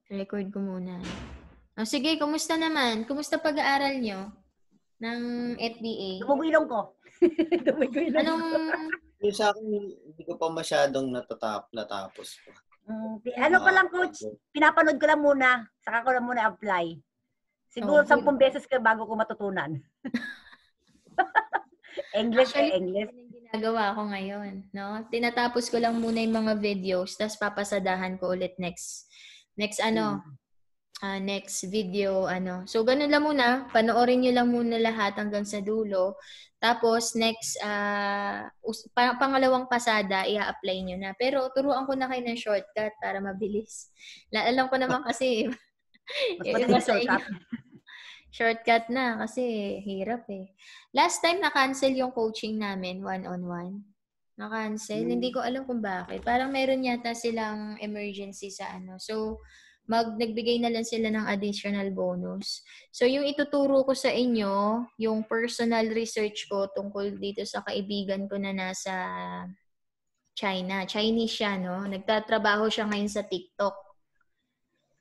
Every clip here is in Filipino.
Record ko muna. Oh, sige, kumusta naman? Kumusta pag-aaral nyo ng FBA? Dumugo ilong ko. Dumugo ilong Anong... ko. Yung sa akin, hindi ko pa masyadong natapos. Ano pa lang, coach? Pinapanood ko lang muna. Saka ko lang muna apply. Siguro 10 beses ka bago ko matutunan. English. Actually, ginagawa ko ngayon, no? Tinatapos ko lang muna yung mga videos, tapos papasadahan ko ulit next video, So, ganun lang muna. Panoorin nyo lang muna lahat hanggang sa dulo. Tapos, next, pangalawang pasada, i-apply nyo na. Pero, turuan ko na kayo ng shortcut para mabilis. Alam ko naman kasi, shortcut na kasi hirap eh. Last time, na-cancel yung coaching namin, one-on-one. Na-cancel. Hindi ko alam kung bakit. Parang meron yata silang emergency sa So, nagbigay na lang sila ng additional bonus. So, yung ituturo ko sa inyo, yung personal research ko tungkol dito sa kaibigan ko na nasa China. Chinese siya, no? Nagtatrabaho siya ngayon sa TikTok.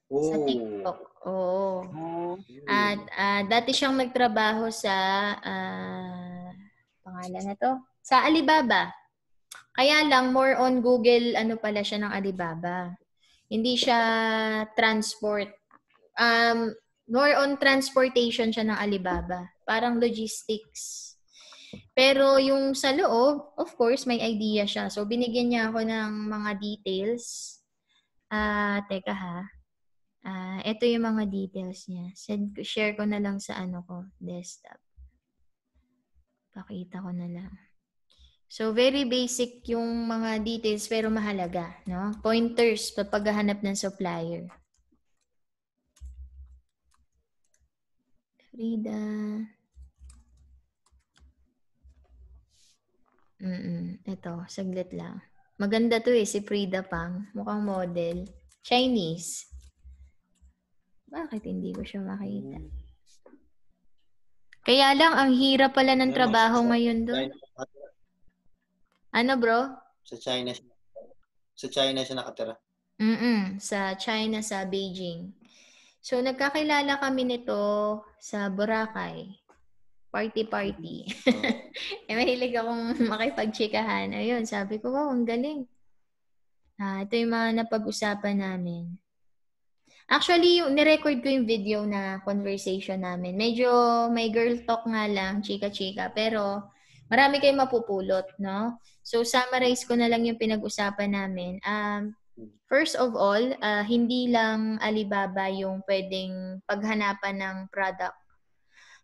Sa TikTok. Oo. At dati siyang nagtrabaho sa pangalan na to? Sa Alibaba. Kaya lang, more on Google, pala siya ng Alibaba. Hindi siya transport. More on transportation siya ng Alibaba. Parang logistics. Pero yung sa loob, of course, may idea siya. So, binigyan niya ako ng mga details. Teka ha. Ito yung mga details niya. Share ko na lang sa desktop. Pakita ko na lang. So, very basic yung mga details pero mahalaga, no? Pointers sa paghahanap ng supplier. Frida. Ito, saglit lang. Maganda to si Frida Pang. Mukhang model. Chinese. Bakit hindi ko siya makita? Kaya lang, ang hirap pala ng trabaho ngayon doon. Ano, bro? Sa China siya nakatira. Sa China, sa Beijing. So, nagkakilala kami nito sa Boracay. Party. Mahilig akong makipagchikahan. Ayun, sabi ko, wow, ang galing. Ito yung mga napag-usapan namin. Actually, nirecord ko yung video na conversation namin. Medyo may girl talk nga lang, chika-chika, pero marami kayong mapupulot, no? So, summarize ko na lang yung pinag-usapan namin. First of all, hindi lang Alibaba yung pwedeng paghanapan ng product.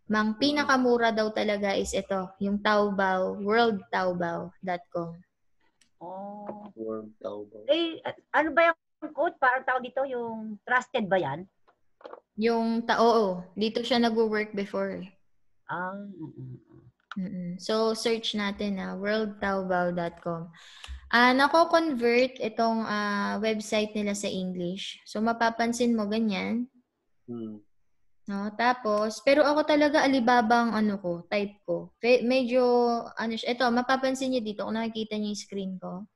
Mang pinakamura daw talaga is ito, yung Taobao, worldtaobao.com. World Taobao. Ano ba yung code? Parang tawag dito, yung trusted ba yan? Oo. Dito siya nag-work before. So, search natin worldtaobao.com. Nako-convert itong website nila sa English. So, mapapansin mo ganyan. No? Tapos, pero ako talaga Alibaba ang type ko. Medyo, ito, mapapansin niyo dito, kung nakikita niyo yung screen ko.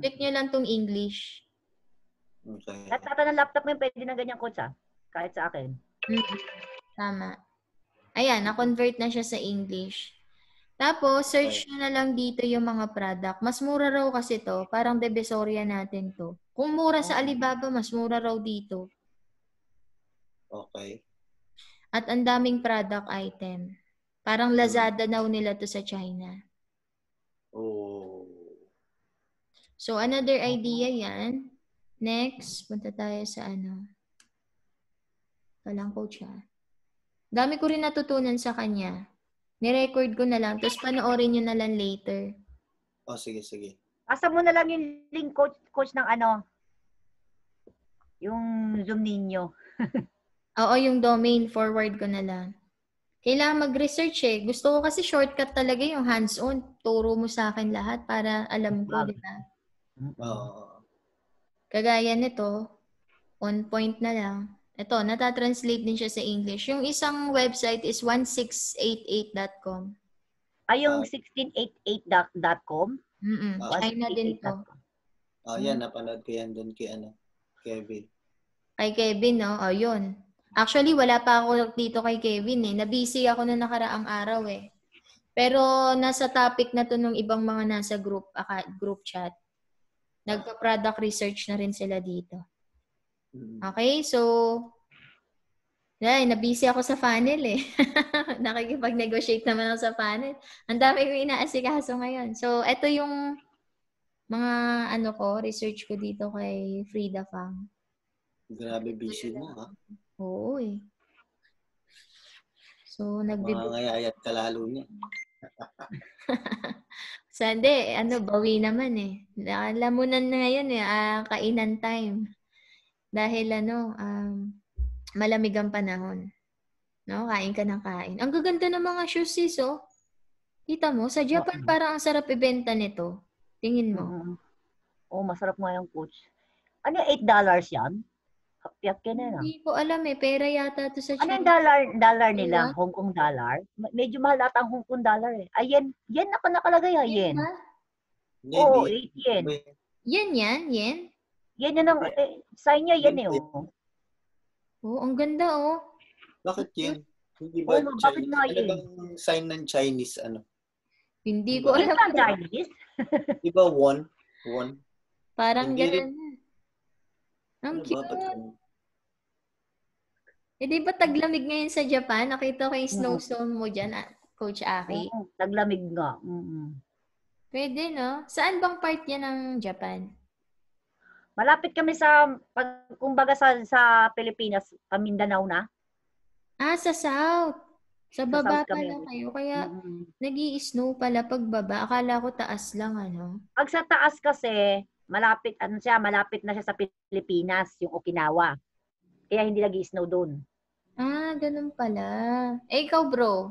Click niyo lang tong English. At ng laptop mo yung pwede na ganyan, coach, kahit sa akin. Tama. Ayan, na-convert na siya sa English. Tapos, search nyo na lang dito yung mga product. Mas mura raw kasi to. Parang Divisoria natin to. Kung mura sa Alibaba, mas mura raw dito. Okay. At ang daming product item. Parang Lazada now nila to sa China. So, another idea yan. Next, punta tayo sa Walang coach Dami ko rin natutunan sa kanya. Ni-record ko na lang, tapos panoorin nyo na lang later. Sige. Asa mo na lang yung link, coach ng yung Zoom ninyo. Oo, yung domain, forward ko na lang. Kailangan mag-research Gusto ko kasi shortcut talaga yung hands-on. Turo mo sa akin lahat para alam ko, di ba? Kagaya nito, on point na lang. Ito, natatranslate din siya sa English. Yung isang website is 1688.com. Yung 1688.com? China din to. Yan, napanood ko yan doon kay Kevin. Kay Kevin, no? O, yun. Actually, wala pa ako dito kay Kevin eh. Nabusy ako na nakaraang araw eh. Pero nasa topic na to ng ibang mga nasa group chat. Nagpa-product research na rin sila dito. Okay? So, nabusy ako sa funnel eh. Nakikipag-negotiate naman ako sa funnel. Ang dami ko inaasikaso ngayon. So, ito yung mga research ko dito kay Frida Fang. Grabe busy mo, ha? Oo eh. So, Mangangayayat ka lalo niya. Sande, bawi naman eh. Lamunan na ngayon eh, kainan time. Dahil malamig ang panahon. No, kain ka ng kain. Ang gaganda ng mga shoes sis, oh. Kita mo, sa Japan parang ang sarap ibenta nito. Tingin mo. Oo, masarap nga yung coach. Ano, $8 yan? Kapiyak yan na. Hindi ko alam eh. Pera yata to sa Ano China. yung dollar nila? Hong Kong dollar? Medyo mahal ata ang Hong Kong dollar eh. Ay, yen nakalagay ha, yen. Oo, 8 yen. Yen? Yan yun ang, sign niya yan eh. Oo, ang ganda oh. Bakit yen? Hindi ba bakit nga Chinese? Ano bang sign ng Chinese? Hindi ko alam. Ito Chinese? Di ba won? Parang Hindi gano'n. Ang Ano cute. ba? Di ba taglamig ngayon sa Japan? Nakita ko yung snowstorm mo dyan, Coach Aki. Taglamig nga. Pwede, no? Saan bang part yan ng Japan? Malapit kami kumbaga sa Pilipinas, Mindanao na. Sa South. Sa baba South kami. pala kayo. Kaya nag-i-snow pala pagbaba. Akala ko taas lang, Pag sa taas kasi, malapit na siya sa Pilipinas, yung Okinawa. Kaya hindi nag-i-snow doon. Ganun pala. Ikaw, bro?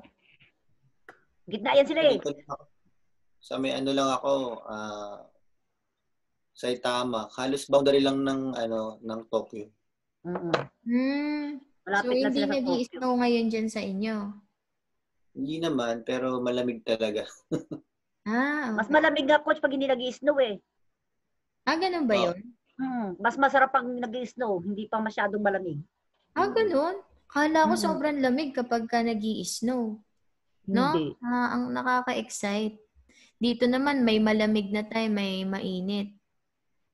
Gitna yan sila eh. Sa may lang ako, Saitama. Halos boundary lang ng Tokyo. Malapit so, na hindi sila sa nag-i-snow ngayon dyan sa inyo? Hindi naman, pero malamig talaga. Okay. Mas malamig nga, coach, pag hindi nag-i-snow eh. Ganun ba yun? Mas masarap pag nag-i-snow, hindi pa masyadong malamig. Ganun? Kala ko sobrang lamig kapag ka nag-i-snow. No? Hindi. Ang nakaka-excite. Dito naman, may malamig na time, may mainit.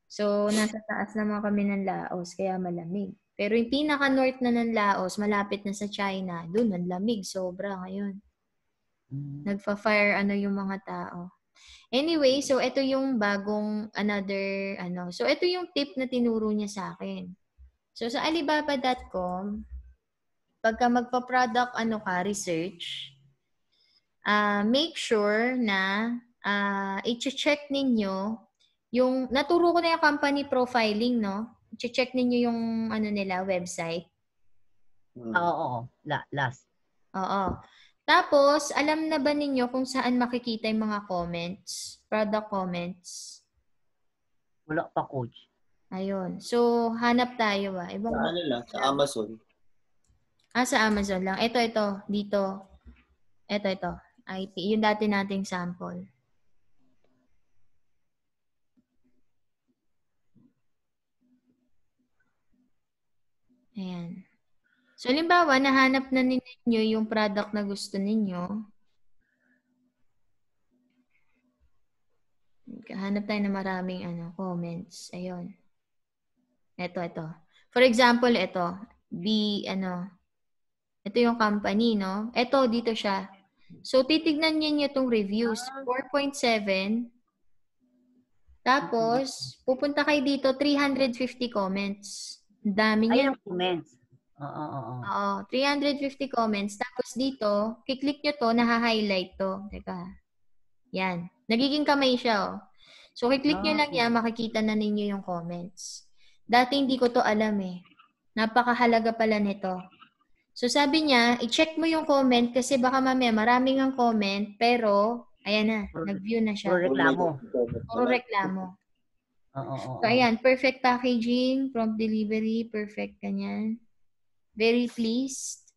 So, nasa taas naman kami ng Laos, kaya malamig. Pero yung pinaka-north na ng Laos, malapit na sa China, doon ang lamig, sobra ngayon. Nagfa-fire yung mga tao. Anyway, so ito yung bagong So, ito yung tip na tinuro niya sa akin. So, sa Alibaba.com, pagka magpa-product research, make sure na i-check ninyo yung, naturo ko na yung company profiling, no? I-check ninyo yung nila, website. Oo. Last. Oo. Tapos, alam na ba ninyo kung saan makikita yung mga comments? Product comments? Wala pa, coach. Ayun. So, hanap tayo Sa Amazon. Sa Amazon lang. Ito. Dito. Ito. IT. Yung dati nating sample. Ayan. So, halimbawa, nahanap na ninyo yung product na gusto ninyo. Hanap tayo ng maraming comments. Ayun. Ito. For example, ito. Ito yung company, no? Ito, dito siya. So, titignan niyo itong reviews. 4.7. Tapos, pupunta kayo dito, 350 comments. Ang dami niya. Ayan, comments. Oo. 350 comments. Tapos dito, kiklik nyo to, naha-highlight to. Teka. Yan. Nagiging kamay siya, So, kiklik nyo lang yan, makikita na ninyo yung comments. Dati hindi ko to alam eh. Napakahalaga pala nito. So, sabi niya, i-check mo yung comment kasi baka mamaya maraming ang comment, pero, ayan na, nag-view na siya. Puro reklamo. Oo. So, ayan, perfect packaging, prompt delivery, perfect ganyan. Very pleased.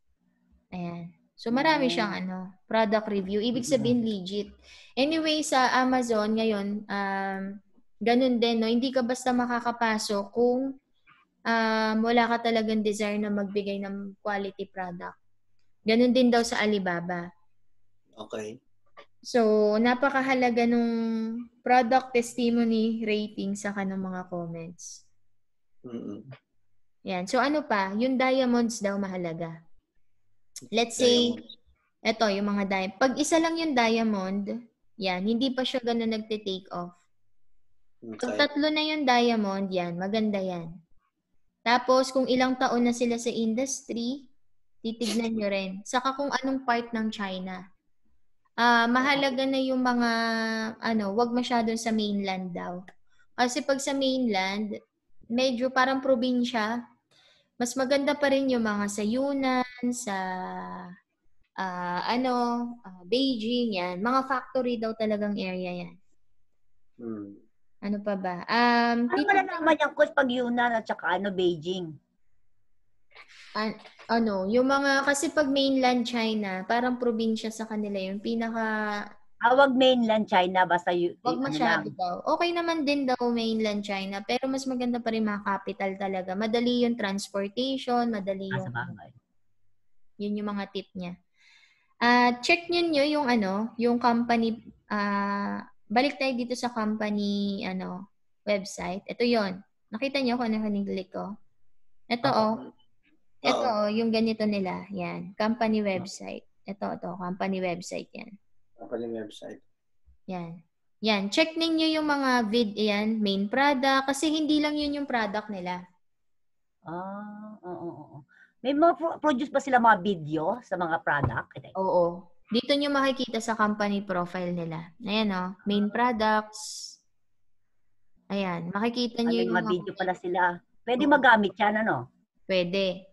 Ayan. So, marami siyang product review. Ibig sabihin, legit. Anyway, sa Amazon ngayon, ganun din, no? Hindi ka basta makakapasok kung wala ka talagang desire na magbigay ng quality product. Ganun din daw sa Alibaba. Okay. So, napakahalaga nung product testimony rating saka ng mga comments. Yan. So, ano pa? Yung diamonds daw mahalaga. Let's say, eto, yung mga diamond. Pag isa lang yung diamond, yan, hindi pa siya ganun nagte-take off. Pag tatlo na yung diamond, yan, maganda yan. Tapos, kung ilang taon na sila sa industry, titignan nyo rin. Saka kung anong part ng China. Mahalaga na yung mga, wag masyadong sa mainland daw. Kasi pag sa mainland, medyo parang probinsya, mas maganda pa rin yung mga sa Yunnan, sa Beijing, yan. Mga factory daw talagang area yan. Ano pa ba? Ano malalaman yung course pag Yunnan at saka Beijing? Yung mga, kasi pag mainland China, parang probinsya sa kanila yung pinaka... wag mainland China, basta wag masyado daw. Okay naman din daw mainland China, pero mas maganda pa rin mga capital talaga. Madali yung transportation, madali yung... Yun yung mga tip niya. Check nyo yung yung company, balik tayo dito sa company, website. Ito yon. Nakita nyo kung ano click ko? Ito, ito, yung ganito nila. Yan. Company website. Ito, company website yan. Company website. Yan. Yan. Check ninyo yung mga yan, main product. Kasi hindi lang yun yung product nila. May mga produce ba sila mga video sa mga product? Oo. Dito nyo makikita sa company profile nila. Ayan main products. Ayan. Makikita nyo yung mga video pala sila. Pwede magamit yan, Pwede.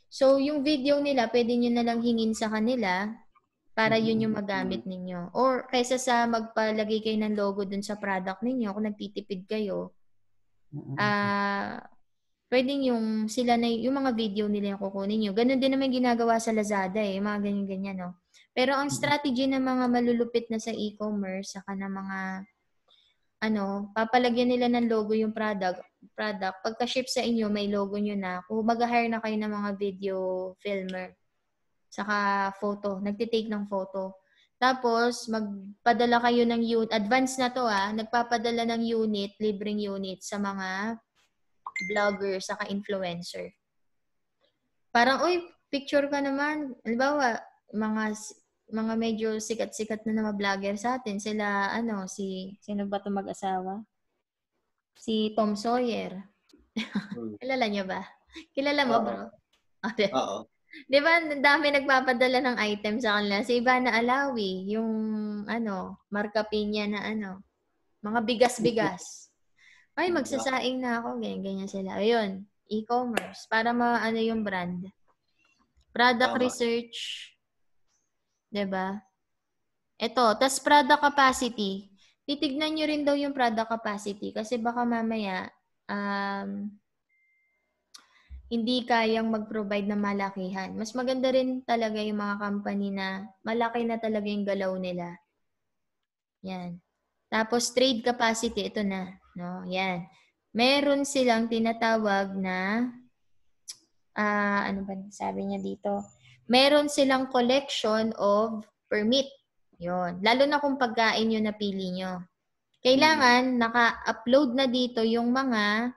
So, yung video nila, pwede nyo na lang hingin sa kanila para yun yung magamit ninyo. Or, kaysa sa magpalagay kayo ng logo dun sa product ninyo, kung nagtitipid kayo, pwedeng yung mga video nila yung kukunin nyo. Ganon din naman ginagawa sa Lazada mga ganyan-ganyan, no? Pero ang strategy ng mga malulupit na sa e-commerce, saka ng mga, papalagyan nila ng logo yung product. Pagka-ship sa inyo, may logo nyo na. Kung mag-hire na kayo ng mga video filmer, saka photo, nagtitake ng photo. Tapos, magpadala kayo ng unit, advance na to nagpapadala ng unit, libreng unit sa mga vlogger, saka influencer. Parang, picture ka naman. Halimbawa, mga medyo sikat-sikat na mga vlogger sa atin. Sila, sino ba ito mag-asawa? Si Tom Sawyer. Kilala niyo ba? Kilala mo, bro? Oo. Di ba, dami nagpapadala ng item sa kanila. Si Ivana Alawi, yung, Marca Piña na mga bigas-bigas. Ay, magsasaing na ako. Ganyan sila. Ayun, e-commerce. Para yung brand. Product research. Diba? Ito, tas product capacity. Titignan nyo rin daw yung product capacity kasi baka mamaya hindi kayang mag-provide ng malakihan. Mas maganda rin talaga yung mga company na malaki na talaga yung galaw nila. Yan. Tapos trade capacity, ito na. No? Yan. Meron silang tinatawag na, ano ba sabi niya dito? Meron silang collection of permit. Yun. Lalo na kung pagkain yung napili nyo. Kailangan naka-upload na dito yung mga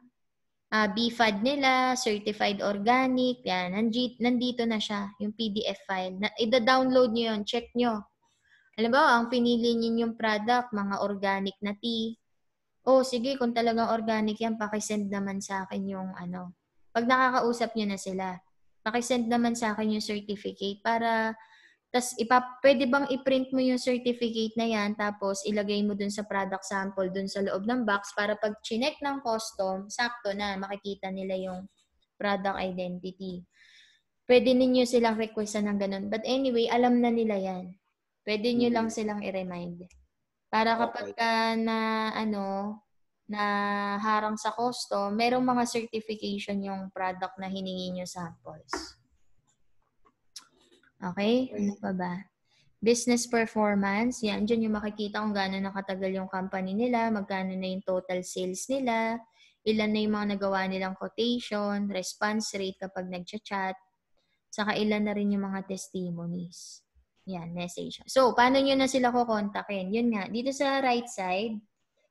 BFAD nila, certified organic, yan. Nandito na siya, yung PDF file. Ida-download nyo yun, check nyo. Alam ba, ang pinili niyo yung product, mga organic na tea. Sige, kung talagang organic yan, pakisend naman sa akin yung Pag nakakausap nyo na sila, pakisend naman sa akin yung certificate para, pwede bang i-print mo yung certificate na yan, tapos ilagay mo dun sa product sample, dun sa loob ng box, para pag chinek ng custom, sakto na, makikita nila yung product identity. Pwede ninyo silang requestan ng ganun. But anyway, alam na nila yan. Pwede nyo lang silang i-remind. Para kapag na harang sa custom, merong mga certification yung product na hiningi nyo samples. Okay? Ano pa ba? Business performance. Yan, dyan yung makikita kung gaano nakatagal yung company nila, magkano na yung total sales nila, ilan na yung mga nagawa nilang quotation, response rate kapag nagchat-chat, saka ilan na rin yung mga testimonies. Yan, message. So, paano nyo na sila kukontakin? Yun nga, dito sa right side,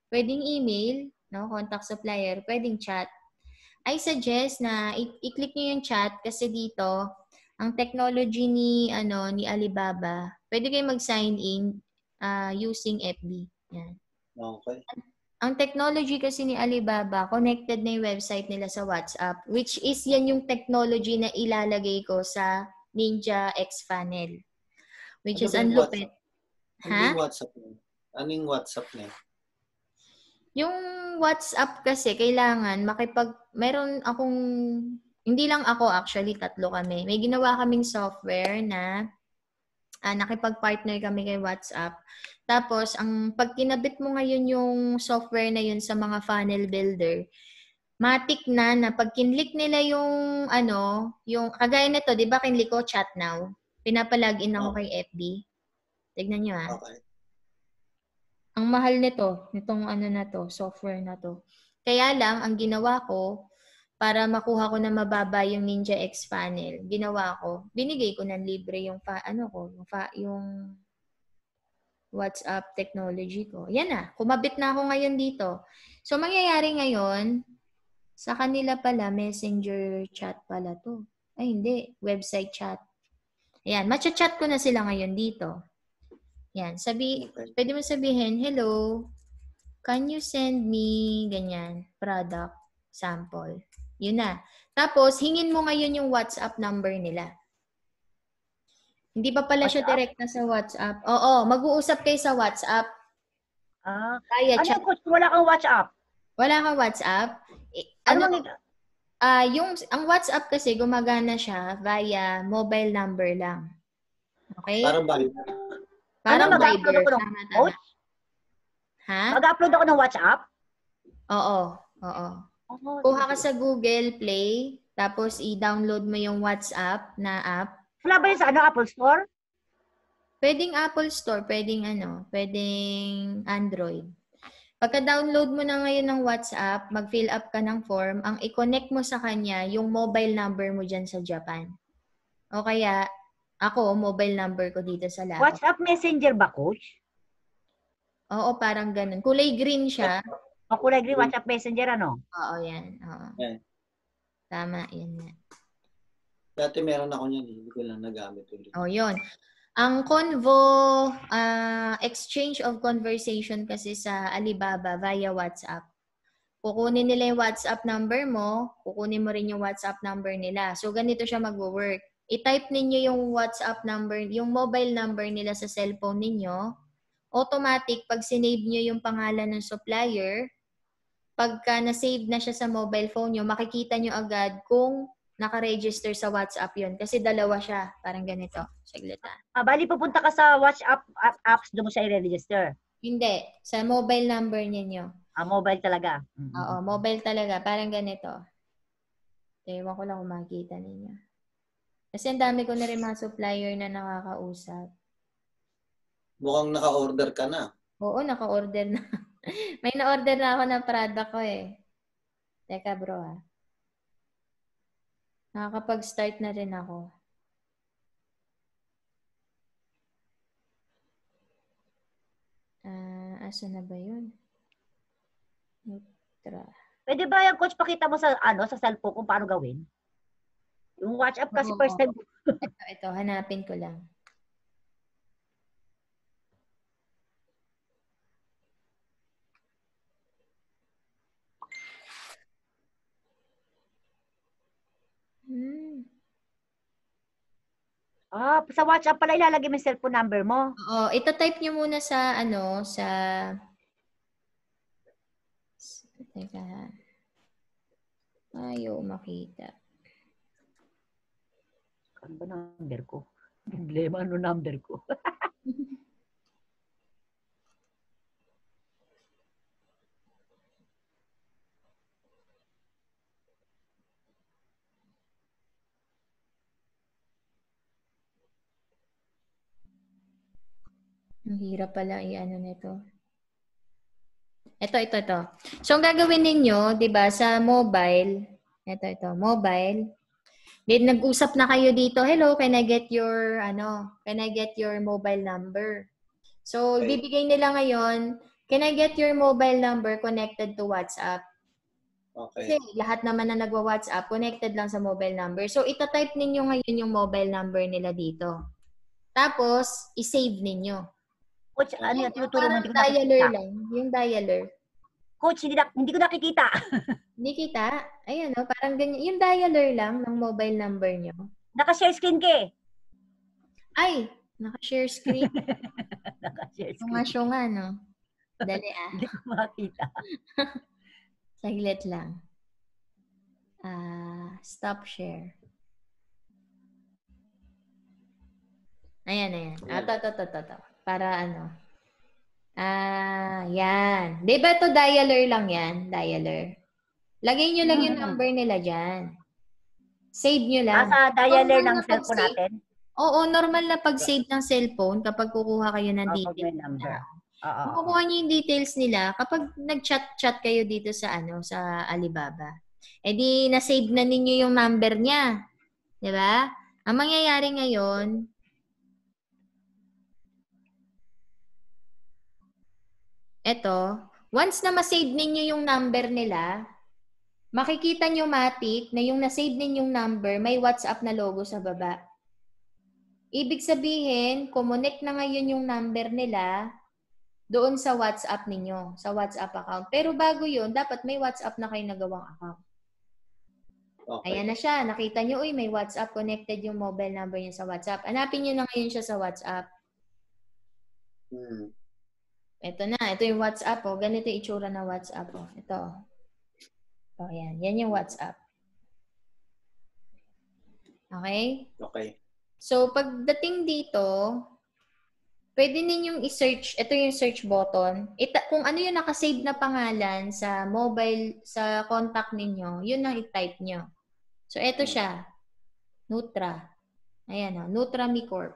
pwedeng email, no, contact supplier, pwedeng chat. I suggest na i-click nyo yung chat kasi dito, ang technology ni Alibaba, pwede kayong mag-sign in using FB. Yan. Okay. Ang technology kasi ni Alibaba, connected na yung website nila sa WhatsApp, which is yan yung technology na ilalagay ko sa Ninja X Funnel. Which is ang lupit. Ha? Anong WhatsApp na? Yung WhatsApp kasi, kailangan meron akong, hindi lang ako actually, 3 kami. May ginawa kaming software na nakipag-partner kami kay WhatsApp. Tapos, pag kinabit mo ngayon yung software na yun sa mga funnel builder, matik na pag kinlik nila yung yung kagaya nito, 'di ba kinlik ko chat now. Pinapalagin ako kay FB. Tignan niyo Okay. Ang mahal nitong na to, software na to. Kaya lang ang ginawa ko para makuha ko na mababa yung Ninja X Funnel, binigay ko ng libre yung yung WhatsApp technology ko. Yan na, kumabit na ako ngayon dito. So mangyayari ngayon, sa kanila pala, messenger chat pala to. Ay, hindi. Website chat. Ayan. Matcha-chat ko na sila ngayon dito. Ayan. Pwede mo sabihin, hello, can you send me, ganyan, product sample. Yun na. Tapos, hingin mo ngayon yung WhatsApp number nila. Hindi pa pala siya direkta sa WhatsApp. Oo, mag-uusap kayo sa WhatsApp. Ano yung coach? Wala kang WhatsApp? Wala kang WhatsApp? Ang WhatsApp kasi gumagana siya via mobile number lang. Okay? Parang Viber. Parang mag-upload ako ng coach? Ha? Mag-upload ako ng WhatsApp? Oo. Kuha ka sa Google Play, tapos i-download mo yung WhatsApp na app. Wala ba yun sa Apple Store? Pwedeng Apple Store, pwedeng Android. Pagka-download mo na ngayon ng WhatsApp, mag-fill up ka ng form, ang i-connect mo sa kanya yung mobile number mo dyan sa Japan. O kaya, ako, mobile number ko dito sa laptop. WhatsApp Messenger ba, coach? Oo, parang ganun. Kulay green siya. Kulay green, WhatsApp Messenger, ano? Oo, yan. Oo. Yan. Tama, yan nga. Dati meron ako niyan, hindi ko lang nagamit ulit. Oh, yun. Ang Convo exchange of conversation kasi sa Alibaba via WhatsApp. Kukunin nila yung WhatsApp number mo, kukunin mo rin yung WhatsApp number nila. So, ganito siya mag-work. I-type ninyo yung WhatsApp number, yung mobile number nila sa cellphone ninyo. Automatic, pag sinave nyo yung pangalan ng supplier, pagka na-save na siya sa mobile phone nyo, makikita nyo agad kung naka-register sa WhatsApp yun. Kasi dalawa siya. Parang ganito. Saglita. Bali, pupunta ka sa WhatsApp apps, doon mo siya i-register? Hindi. Sa mobile number ninyo. Mobile talaga? Oo, mobile talaga. Parang ganito. Ewan ko lang kung makikita ninyo. Kasi ang dami ko na rin mga supplier na nakakausap. Mukhang naka-order ka na. Oo, naka-order na. May na-order na ako ng product ko eh. Teka bro Nakakapag-start na rin ako. Asa na ba yun? Pwede ba yung coach pakita mo sa sa cellphone kung paano gawin? Yung WhatsApp kasi first time. Ito, hanapin ko lang. Sa WhatsApp pala ilalagay mo yung cellphone number mo. Oo, ito-type nyo muna sa Teka. Ayaw makita. Ano ba number ko? Problema, ano number ko? Ang hirap pala i-ano nito. Ito. So, ang gagawin ninyo, di ba, sa mobile, mobile, then nag-usap na kayo dito, hello, can I get your mobile number? So, Okay. bibigay nila ngayon, can I get your mobile number connected to WhatsApp? Okay. Kasi lahat naman na nagwa-WhatsApp, connected lang sa mobile number. So, itatype ninyo ngayon yung mobile number nila dito. Tapos, i-save ninyo. Coach, ano yan? Tinuturo mo, Parang hindi ko dialer nakikita. lang. Yung dialer. Coach, hindi ko nakikita. Hindi kita? Ayan, no? Parang ganyan. Yung dialer lang ng mobile number nyo. Naka-share screen ka eh. Ay, naka-share screen. Naka-share screen. Syunga-syunga, no? Dali Hindi ko makita. Saglit lang. Stop share. Ayan. Ito. Para ano. Yan. Di ba ito dialer lang yan? Dialer. Lagay nyo lang yung number nila dyan. Save nyo lang. Sa dialer ng cellphone natin? Oo, normal na pag-save ng cellphone kapag kukuha kayo ng details number. Makukuha nyo yung details nila kapag nag-chat kayo dito sa sa Alibaba. Eh di na-save na ninyo yung number niya. 'Di ba? Ang mangyayari ngayon, once na ma-save ninyo yung number nila, makikita nyo matik na yung na-save ninyong number may WhatsApp na logo sa baba. Ibig sabihin, connect na ngayon yung number nila doon sa WhatsApp ninyo, sa WhatsApp account. Pero bago yun, dapat may WhatsApp na kayo nagawang account. Okay. Ayan na siya. Nakita nyo, may WhatsApp. Connected yung mobile number niya sa WhatsApp. Hanapin nyo na ngayon siya sa WhatsApp. Ito na. Ito yung WhatsApp. Ganito yung itsura ng WhatsApp. Ito. Ayan. Yan yung WhatsApp. Okay? Okay. So, pagdating dito, pwede ninyong i-search. Ito yung search button. Kung ano yung nakasave na pangalan sa mobile, sa contact ninyo, yun ang i-type nyo. So, ito siya. Nutra. Ayan, Nutra Me Corp.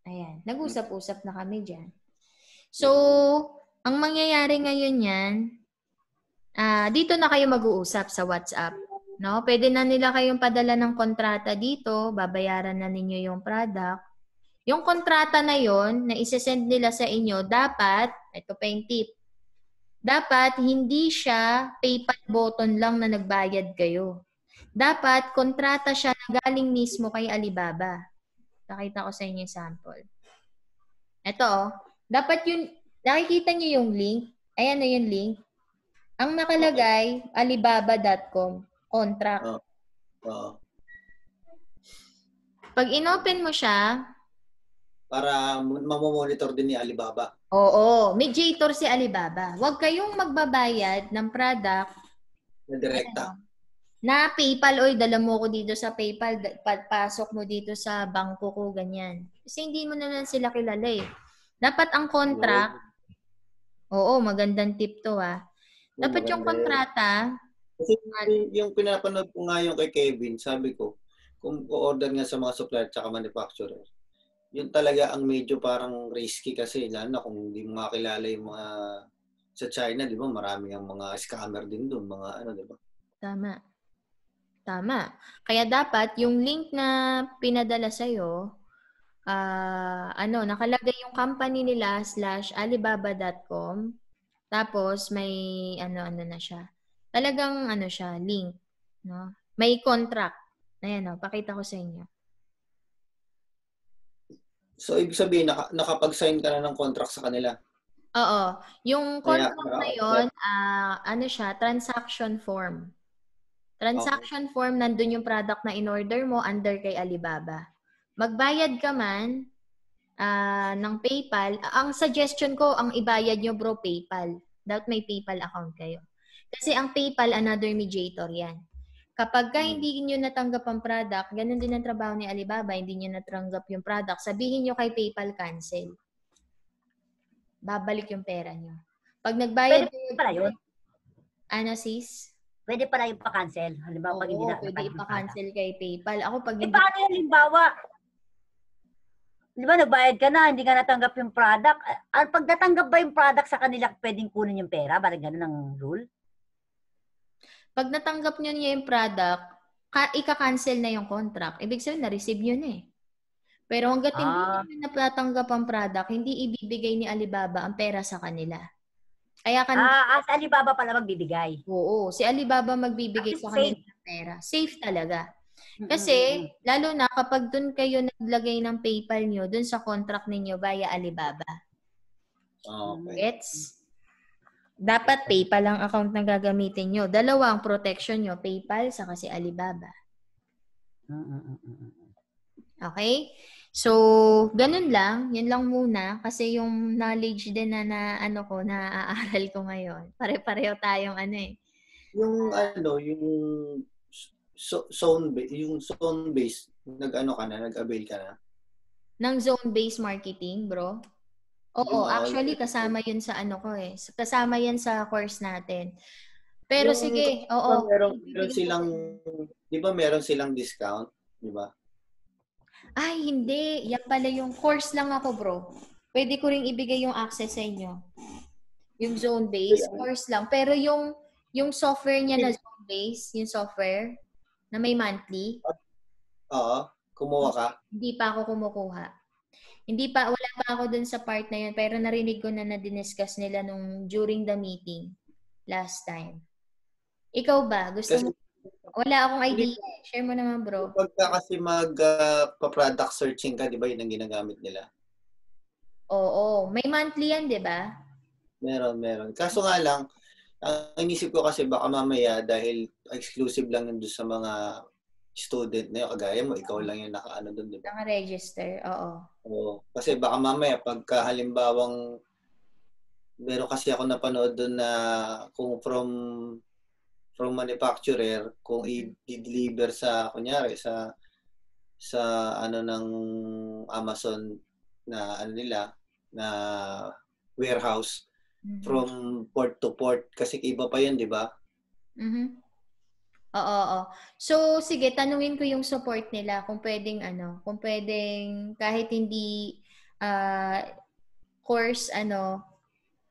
Ayan. Nag-usap-usap na kami dyan. So, ang mangyayari ngayon yan, dito na kayo mag-uusap sa WhatsApp. No? Pwede na nila kayong padala ng kontrata dito, babayaran na ninyo yung product. Yung kontrata na yon na isesend nila sa inyo, dapat, ito pa yung tip, dapat hindi siya PayPal button lang na nagbayad kayo. Dapat kontrata siya na galing mismo kay Alibaba. Nakita ko sa inyo yung sample. Ito, dapat yun, nakikita nyo yung link. Ayan na yung link. Ang nakalagay, alibaba.com. Contract. Pag inopen mo siya, para mamomonitor din ni Alibaba. Oo, mediator si Alibaba. Huwag kayong magbabayad ng product na direkta. Na PayPal, dala mo ko dito sa PayPal, pasok mo dito sa bangko ko, ganyan. Kasi hindi mo na sila kilala eh. Dapat ang contract, magandang tip to Dapat yung kontrata, kasi yung pinapanood ko nga yung kay Kevin, sabi ko, kung o-order nga sa mga supplier at manufacturer, yun talaga ang medyo parang risky kasi, lalo na kung hindi mo makakilala yung mga sa China, di ba? Maraming ang mga scammer din doon, mga di ba? Tama. Kaya dapat yung link na pinadala sa'yo, nakalagay yung company nila /alibaba.com. Tapos may na siya. Talagang siya, link, no? May contract. Ayan, pakita ko sa inyo. So ibig sabihin nakapag-sign ka na ng contract sa kanila. Oo. Yung contract na yon, transaction form. Transaction form, nandun yung product na in-order mo under kay Alibaba. Magbayad ka man ng PayPal, ang suggestion ko, ang ibayad nyo bro, PayPal. Dapat may PayPal account kayo. Kasi ang PayPal, another mediator yan. Kapag hindi nyo natanggap ang product, ganun din ang trabaho ni Alibaba, hindi nyo natanggap yung product, sabihin nyo kay PayPal cancel. Babalik yung pera nyo. Pag nagbayad kayo, pala yun? Sis? Pwede pala yung pa-cancel. Halimbawa, pwede ipa-cancel kay PayPal. Ako pag paano yung halimbawa? Di ba, nagbayad ka na, hindi ka natanggap yung product. Pag natanggap ba yung product sa kanila, pwedeng kunin yung pera? Parang gano'n ang rule? Pag natanggap nyo niya yung product, ika-cancel na yung contract. Ibig sabihin, na-receive nyo na eh. Pero hanggat hindi nyo natanggap ang product, hindi ibibigay ni Alibaba ang pera sa kanila. Kaya sa Alibaba pala magbibigay. Oo, si Alibaba magbibigay sa kanila ng pera. Safe talaga. Kasi, lalo na kapag dun kayo naglagay ng PayPal nyo, dun sa contract ninyo via Alibaba. Okay. Gets? Dapat PayPal ang account na gagamitin nyo. Dalawa ang protection nyo, PayPal saka si Alibaba. Okay? So, ganun lang. Yun lang muna. Kasi yung knowledge din na naaaral ko ngayon. Pare-pareho tayong Yung zone-based, nag-avail ka na? Ng zone-based marketing, bro? Oo, actually, kasama yun sa Kasama yan sa course natin. Pero sige, oo. Di ba meron silang discount? Di ba? Ay, hindi. Yan pala yung course lang ako, bro. Pwede ko ring ibigay yung access sa inyo. Yung zone-based, course lang. Pero yung software niya na zone-based, yung software na may monthly. Oo. Kumuha ka? Hindi pa ako kumukuha. Wala pa ako dun sa part na yun. Pero narinig ko na diniscuss nila during the meeting last time. Ikaw ba? Gusto mo? Wala akong idea. Share mo naman, bro. Pagka kasi magpa-product searching ka, di ba yun ang ginagamit nila? Oo. May monthly yan, di ba? Meron. Kaso nga lang, ang inisip ko kasi baka mamaya dahil exclusive lang yun doon sa mga student na yun, kagaya mo, ikaw lang yung nakaano doon, di ba? Naka-register, oo. Oo. Kasi baka mamaya, pagka halimbawang meron kasi ako napanood doon na kung from manufacturer, kung i-deliver sa, kunyari, sa ng Amazon na nila, na warehouse, from port to port, kasi iba pa yun, di ba? Oo. So, sige, tanungin ko yung support nila kung pwedeng kahit hindi course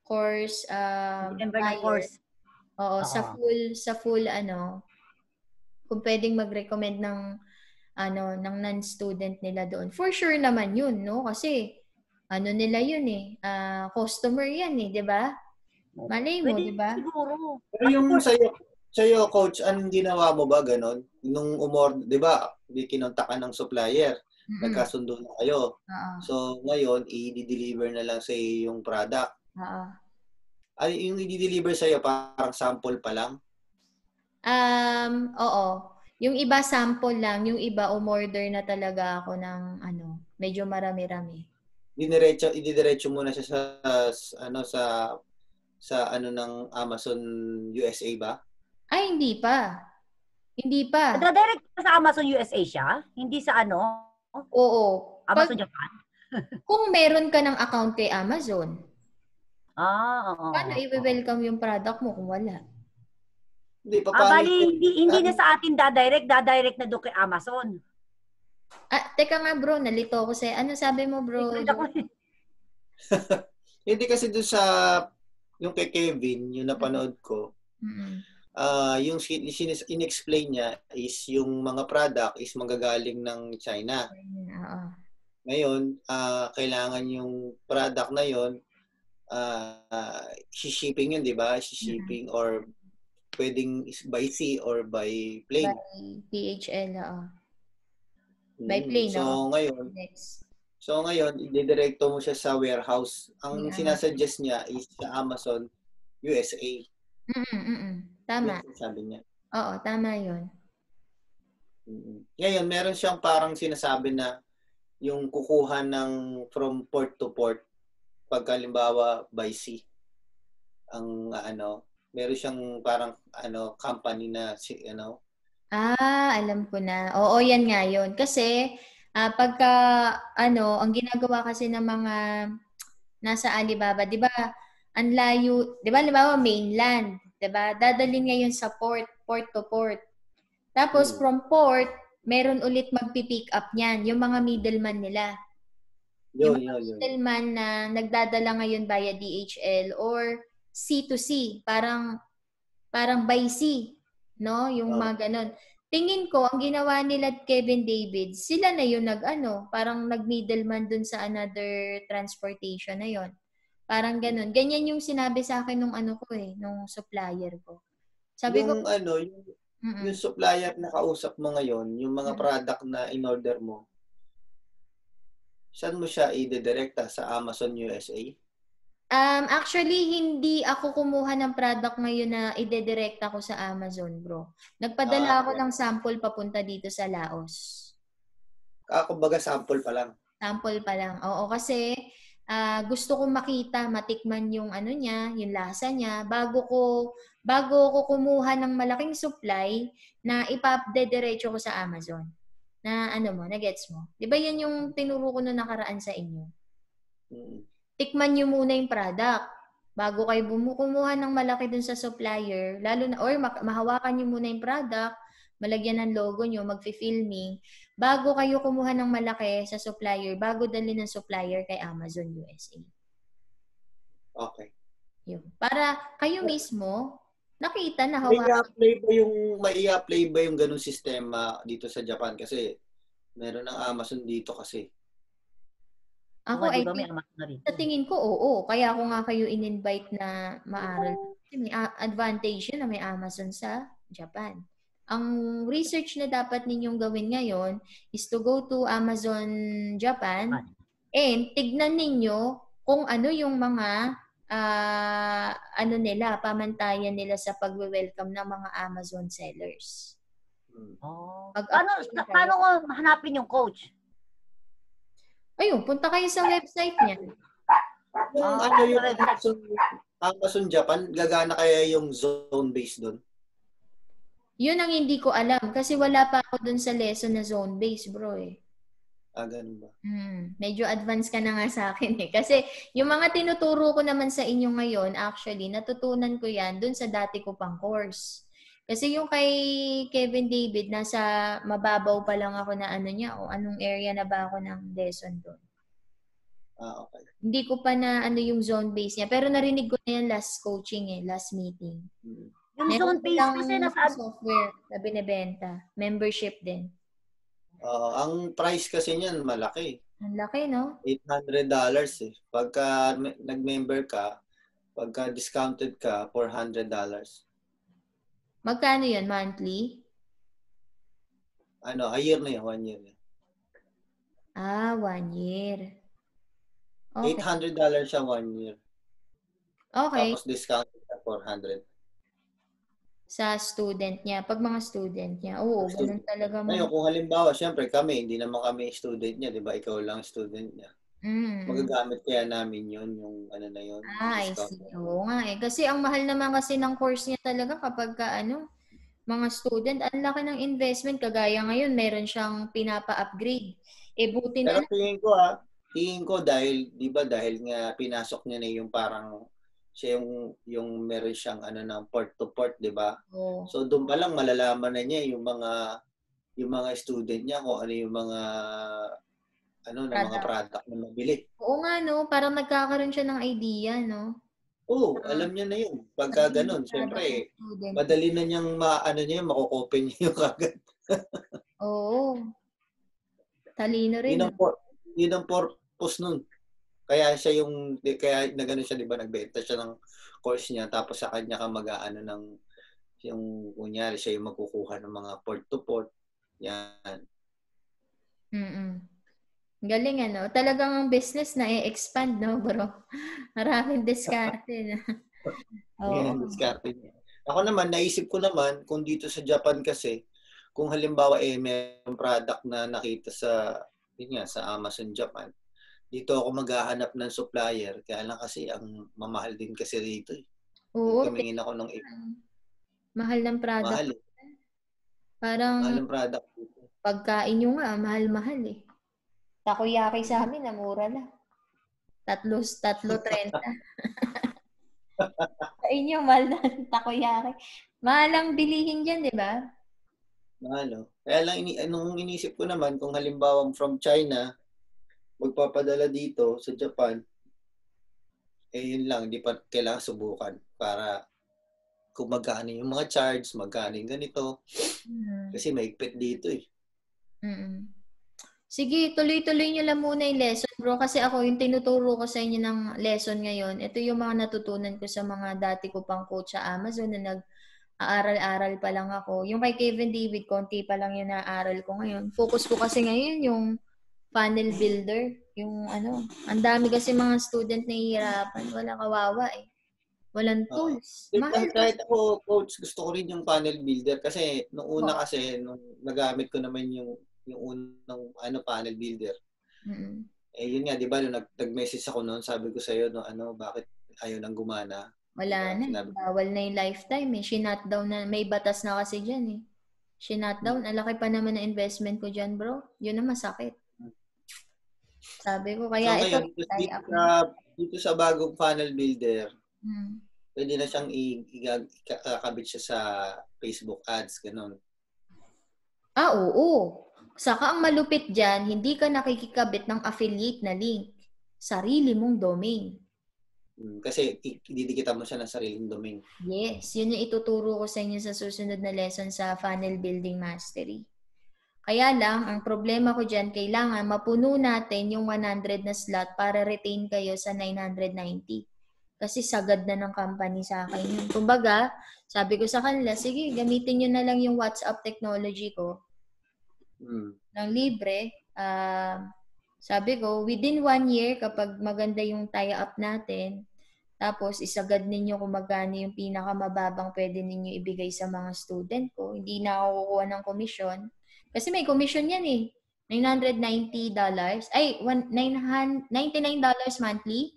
course. Oo, sa full kung pwedeng mag-recommend ng non-student nila doon. For sure naman yun, no? Kasi nila yun customer yan di ba? Malay mo, di ba? Siguro. Pero yung sa'yo, coach, anong ginawa mo ba ganon? Nung di ba, kinontak ka ng supplier, nagkasundo na kayo. So, ngayon, i-deliver na lang sa yung product. Ay, yung i-deliver sa'yo, parang sample pa lang? Oo. Yung iba sample lang, yung iba umorder na talaga ako ng medyo marami-rami. Ididiretso mo na siya sa ng Amazon USA ba? Ay, hindi pa. Direct sa Amazon USA siya? Hindi sa Oo. Amazon Japan? Kung meron ka ng account kay Amazon. Oo. Paano i-welcome yung product mo kung wala? Hindi na sa atin dadirect na doon kay Amazon. Teka nga bro, nalito ako sa'yo. Ano sabi mo bro? Hindi kasi doon sa yung kay Kevin, yung napanood ko, yung in-explain niya is yung mga product is manggagaling ng China. Ngayon, kailangan yung product na yun, shipping yun, di ba? Shipping or pwedeng by sea or by plane. By PHL, by plane, So ngayon, i-direkto mo siya sa warehouse. Ang sinasuggest niya is sa Amazon USA. Tama. Sabi niya. Oo, tama yun. Ngayon, meron siyang parang sinasabi na yung kukuha ng from port to port pag halimbawa by sea. Ang meron siyang parang company na alam ko na. Oo, yan nga yun. Kasi pagka ang ginagawa kasi ng mga nasa Alibaba, 'di ba? Ang layo, 'di ba? Halimbawa mainland, 'di ba? Dadalhin ngayon sa port to port. Tapos from port, meron ulit magpi-pick up niyan, yung mga middleman nila. Yung mga middleman na nagdadala ngayon via DHL or C2C, parang by sea, no? Yung mga ganon. Tingin ko, ang ginawa nila Kevin David, sila na yung parang nag-middleman dun sa another transportation na yon. Parang ganon. Ganyan yung sinabi sa akin nung nung supplier ko. Sabi yung ko, yung supplier na kausap mo ngayon, yung mga product na in-order mo, saan mo siya i-direkta? Sa Amazon USA? Actually, hindi ako kumuha ng product ngayon na ide-direkta ko sa Amazon, bro. Nagpadala ako ng sample papunta dito sa Laos. Kumbaga sample pa lang. Sample pa lang. Oo, kasi gusto kong makita, matikman yung niya, yung lasa niya, bago ko kumuha ng malaking supply na ipapdediretso ko sa Amazon. Na na-gets mo? 'Di ba yan yung tinuro ko noong nakaraan sa inyo? Tikman nyo muna yung product. Bago kayo kumuha ng malaki dun sa supplier, lalo na, or mahawakan nyo muna yung product, malagyan ng logo nyo, mag-filming, bago kayo kumuha ng malaki sa supplier, bago dalhin ng supplier kay Amazon USA. Okay. Yun. Para kayo mismo, nakita na hawakan. May i-apply ba yung ganung sistema dito sa Japan? Kasi meron ng Amazon dito kasi. Ako, diba, may Amazon na rin. Sa tingin ko, oo. Kaya ako nga kayo in-invite na maaral. Kasi may advantage yun na may Amazon sa Japan. Ang research na dapat ninyong gawin ngayon is to go to Amazon Japan and tignan ninyo kung ano yung mga pamantayan nila sa pag-welcome ng mga Amazon sellers. Paano ko hanapin yung coach? Ayun, punta kayo sa website niya. Yung Amazon Japan, gagana kaya yung zone-based doon? Yun ang hindi ko alam kasi wala pa ako doon sa lesson na zone-based, bro eh. Ganun ba? Medyo advance ka na nga sa akin eh. Kasi yung mga tinuturo ko naman sa inyo ngayon, actually, natutunan ko yan doon sa dati ko pang course. Kasi yung kay Kevin David, nasa mababaw pa lang ako na anong area na ba ako ng lesson doon. Okay. Hindi ko pa na yung zone base niya. Pero narinig ko na yan last coaching last meeting. Yung zone base kasi nasa software na binibenta. Membership din. Ang price kasi niyan malaki. Ang laki, no? $800 eh. Pagka nag-member ka, pagka discounted ka, $400. Magkano yun? Monthly? A year na yun. 1 year. 1 year. Okay. $800 siya 1 year. Okay. Tapos discounted ka $400. Sa student niya. Pag mga student niya. Oo, ganun talaga. Ngayon, kung halimbawa, syempre kami, hindi naman kami student niya, di ba? Ikaw lang student niya. Magagamit kaya namin yun, yung na yun. I see. Oo nga eh. Kasi ang mahal naman kasi ng course niya talaga kapag mga student, ang laki ng investment. Kagaya ngayon, meron siyang pinapa-upgrade. Buti na. Pero tingin ko dahil, di ba, dahil nga pinasok niya na yung parang siya yung meron siyang ng port to port, di ba? Oh. So doon pa lang malalaman na niya yung mga student niya kung ano yung mga mga product na mabili. Oo nga, no? Parang nagkakaroon siya ng idea, no? Oo, alam niya na yun. Pagka ganun, siyempre, madali na niyang makukopin niya yung kagad. Oo. Talino rin. Yun ang purpose nun. Kaya na gano'n siya, di ba, nagbenta siya ng course niya, tapos sa kanya ka yung kunyari, siya yung magkukuha ng mga port to port. Yan. Galing, Talagang ang business na i-expand, no, bro? Maraming diskarte na. Yan, diskarte niya. Ako naman, naisip ko naman, kung dito sa Japan kasi, kung halimbawa may product na nakita sa Amazon Japan, dito ako maghahanap ng supplier. Kaya lang kasi, ang mamahal din kasi dito eh. Oo. Tumingin ako ng mahal ng product. Mahal eh. Parang, mahal ng product dito. Pagkain nyo nga, mahal-mahal eh. Takoyaki sa amin, mura lang. 3.30. Sa inyo, mahal na takoyaki. Mahal ang bilihin dyan, di ba? Mahal. Kaya lang, nung inisip ko naman, kung halimbawa from China, magpapadala dito sa Japan, yun lang, hindi pa kailangan subukan para kung magkano yung mga charge, magkano yung ganito. Kasi maigpit dito eh. Sige, tuloy-tuloy nyo lang muna yung lesson, bro. Kasi ako, yung tinuturo ko sa inyo ng lesson ngayon, ito yung mga natutunan ko sa mga dati ko pang coach sa Amazon na nag-aaral-aral pa lang ako. Yung kay Kevin David, konti pa lang yung naaral ko ngayon. Focus ko kasi ngayon yung funnel builder. Yung ang dami kasi mga student na hihirapan. Wala, kawawa eh. Walang tools. Kahit ako, coach, gusto ko rin yung funnel builder kasi nung una kasi, nung nagamit ko naman yung unang panel builder. Yun nga, di ba, nung nag-message ako noon, sabi ko sa'yo, bakit ayaw nang gumana? Wala na. Bawal na yung lifetime eh. Shinut down na. May batas na kasi dyan eh. Shinut down. Alaki pa naman na investment ko dyan, bro. Yun na masakit. Sabi ko, kaya so, dito sa bagong funnel builder, pwede na siyang ikakabit siya sa Facebook ads, gano'n. Oo. Saka ang malupit dyan, hindi ka nakikikabit ng affiliate na link. Sarili mong domain. Kasi didikitan mo siya ng sariling domain. Yes. Yun yung ituturo ko sa inyo sa susunod na lesson sa Funnel Building Mastery. Kaya lang, ang problema ko dyan, kailangan mapuno natin yung 100 na slot para retain kayo sa 990. Kasi sagad na ng company sa akin yun. Kumbaga, sabi ko sa kanila, sige, gamitin nyo na lang yung WhatsApp technology ko. Ng libre. Sabi ko, within 1 year, kapag maganda yung tie-up natin, tapos isagad ninyo kung magkano yung pinakamababang pwede ninyo ibigay sa mga student ko. Hindi na ako kukuha ng commission. Kasi may commission yan eh. $990. Ay, $99 monthly.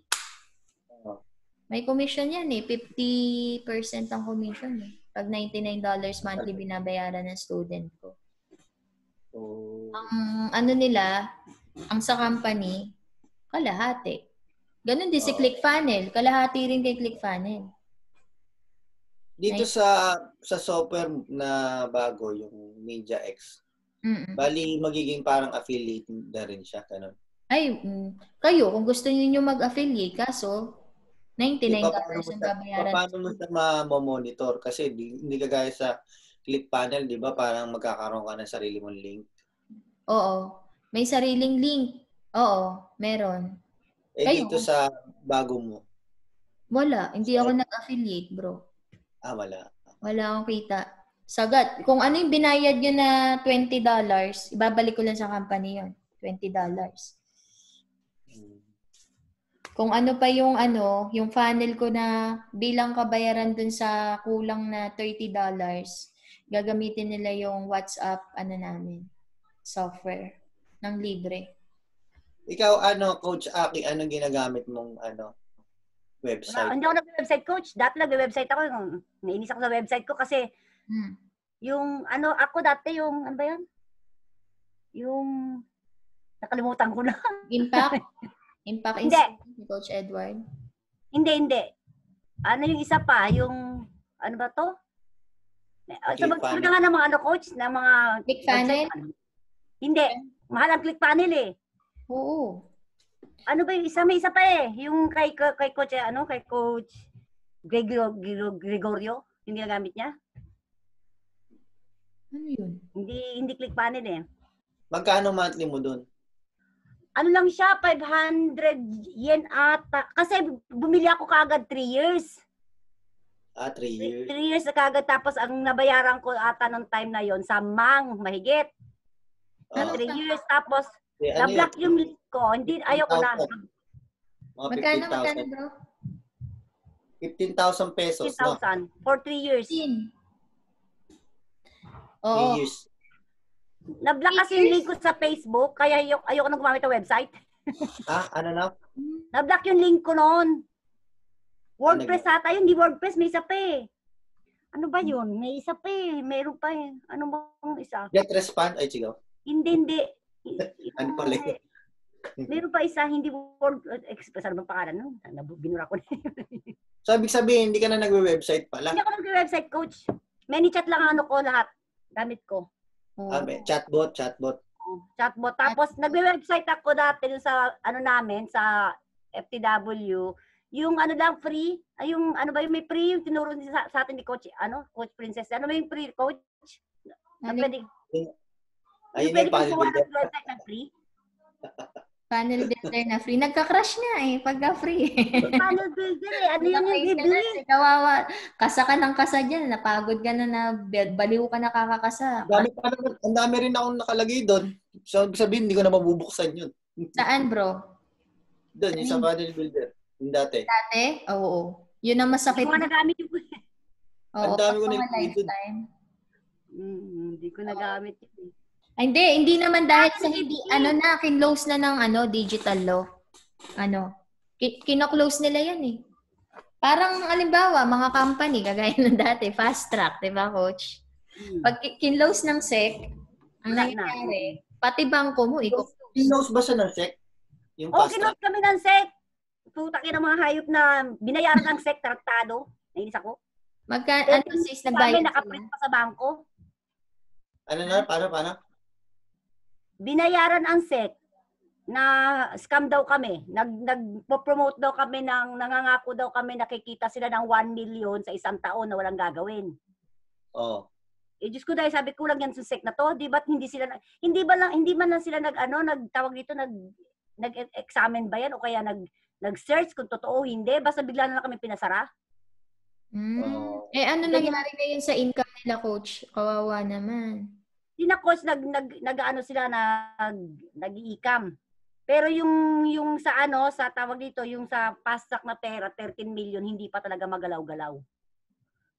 May commission yan eh. 50% ang commission eh. Pag $99 monthly binabayaran ng student ko. Ang nila, ang sa company, kalahati. Ganun din si ClickFunnels. Kalahati rin kay ClickFunnels. Dito sa software na bago, yung MediaX, bali magiging parang affiliate na rin siya. Ganun. Ay, kayo, kung gusto niyo mag-affiliate, kaso $99 ang babayaran. Paano mo siya ma-monitor? Kasi hindi kagaya sa ClickFunnels, di ba? Parang magkakaroon ka ng sarili mong link. Oo. May sariling link. Oo, meron. Dito sa bago mo? Wala. Hindi ako nag-affiliate, bro. Wala. Wala akong kita. Sagad. Kung ano yung binayad nyo na $20, ibabalik ko lang sa company yon, $20. Kung ano pa yung yung funnel ko na bilang kabayaran dun sa kulang na $30, gagamitin nila yung WhatsApp namin, software ng libre. Ikaw, Coach Aki, anong ginagamit mong website? Hindi ako nag-website, Coach. Dati nag-website ako. Nainis ako sa website ko kasi yung ako dati yung, ano ba yun? Yung, nakalimutan ko na. Impact Institute, Coach Edward? Hindi. Yung isa pa, yung, ano ba to? Sabi nga ng mga Coach, ng mga... ClickFunnels? Hindi. Mahal ang ClickFunnels eh. Oo. Ano ba yung isa? May isa pa eh. Yung kay Coach, kay Coach Gregorio, yung ginagamit niya. Ano yun? Hindi ClickFunnels eh. Magkano monthly mo dun? Ano lang siya, 500 yen ata. Kasi bumili ako kaagad 3 years. 3 years. 3 years na kaagad. Tapos ang nabayaran ko ata ng time na yon sa mahigit. 3 years. Tapos, na-block yung link ko. Hindi, ayoko na. Magkano, bro? 15,000 pesos. 15,000 for 3 years. 3 years. Na-block kasi yung link ko sa Facebook, kaya ayoko na gumamit ng website. Ano na? Na-block yung link ko noon. WordPress ata yun, hindi WordPress, may isa pa eh. Ano ba yun? May isa pa eh. Meron pa eh. Ano bang isa? GetResponse? Ay, sigaw. Hindi. Ano pala yun? Meron pa isa, hindi WordPress. Ano bang pangalan nun? Binura ko na yun. So, ibig sabihin, hindi ka na nagwe-website pala? Hindi ako nagwe-website, Coach. ManyChat lang ko lahat. Gamit ko. Chatbot. chatbot. Tapos, nagwe-website ako dati dun sa, namin, sa FTW. Yung lang, free. Ay, yung, may free yung tinuro sa atin ni Coach, Coach Princess. Ano ba yung free, Coach? Pwede. Ayun Pwede yung panel kung builder. website na free. Panel builder na free. Nagka-crash nga pagka free. Panel builder Ano yung bibili? Kawawa. Kasa ka ng kasa dyan. Napagod ka na baliw ka na kakakasa. Ang dami rin akong nakalagay doon. So, sabihin, hindi ko na mabubuksan yun. Saan, bro? Doon, yung sa panel builder. Yung dati. Dati? Oo. Yun ang masakit. Hindi ko nagamit yung Oo, ang dami ko na yung lifetime. Hindi ko nagamit yun. Ay, hindi naman dahil sa hindi, kinlose na ng digital law. Kino-close nila yan Parang, alimbawa, mga company, kagaya ng dati, fast track, di ba, Coach? Pag kinlose ng SEC, ang nangyayari, pati bangko mo, Kinlose ba siya ng SEC? Yung fast track? Kinlose kami ng SEC. Putakin ng mga hayop na binayaran ng SEC, traktado. Nainis ako. Sis, nagbayad sila? Nakaprint pa sa bangko. Paano? Binayaran ang SEC na scam daw kami. Nag-promote daw kami nangangako daw kami nakikita sila ng 1 million sa isang taon na walang gagawin. Oo. Diyos ko dahil sabi ko lang yan sa SEC na to, di ba't hindi man lang sila nagtawag dito, nag-examine ba yan o kaya nag-search kung totoo hindi, basta bigla na lang kami pinasara. Nangyari ngayon sa income nila, Coach? Kawawa naman. Coach, nag-i-cam. Pero yung sa tawag dito, yung sa fast track na pera, 13 million, hindi pa talaga magalaw-galaw.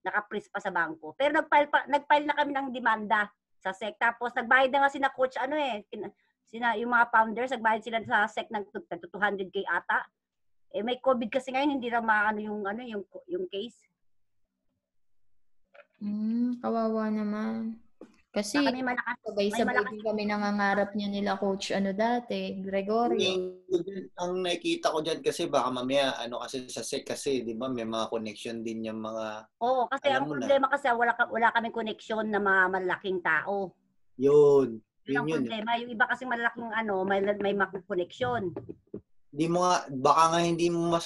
Naka-freeze pa sa bangko. Pero nag-file na kami ng demanda sa SEC. Tapos nagbayad na nga sina Coach, yung mga founders, nagbayad sila sa SEC ng 200K ata. May COVID kasi ngayon, hindi na maano yung case. Kawawa naman. Kasi sabay-sabay din kami nangangarap niya nila Coach dati, Gregorio. Ang nakikita ko dyan kasi baka mamaya kasi sa SEC kasi, di ba, may mga connection din yung mga... Oo, kasi ang problema kasi wala kaming connection na mga malaking tao. Yun. Yun ang problema. Yung iba kasi malaking may connection. Baka nga hindi mo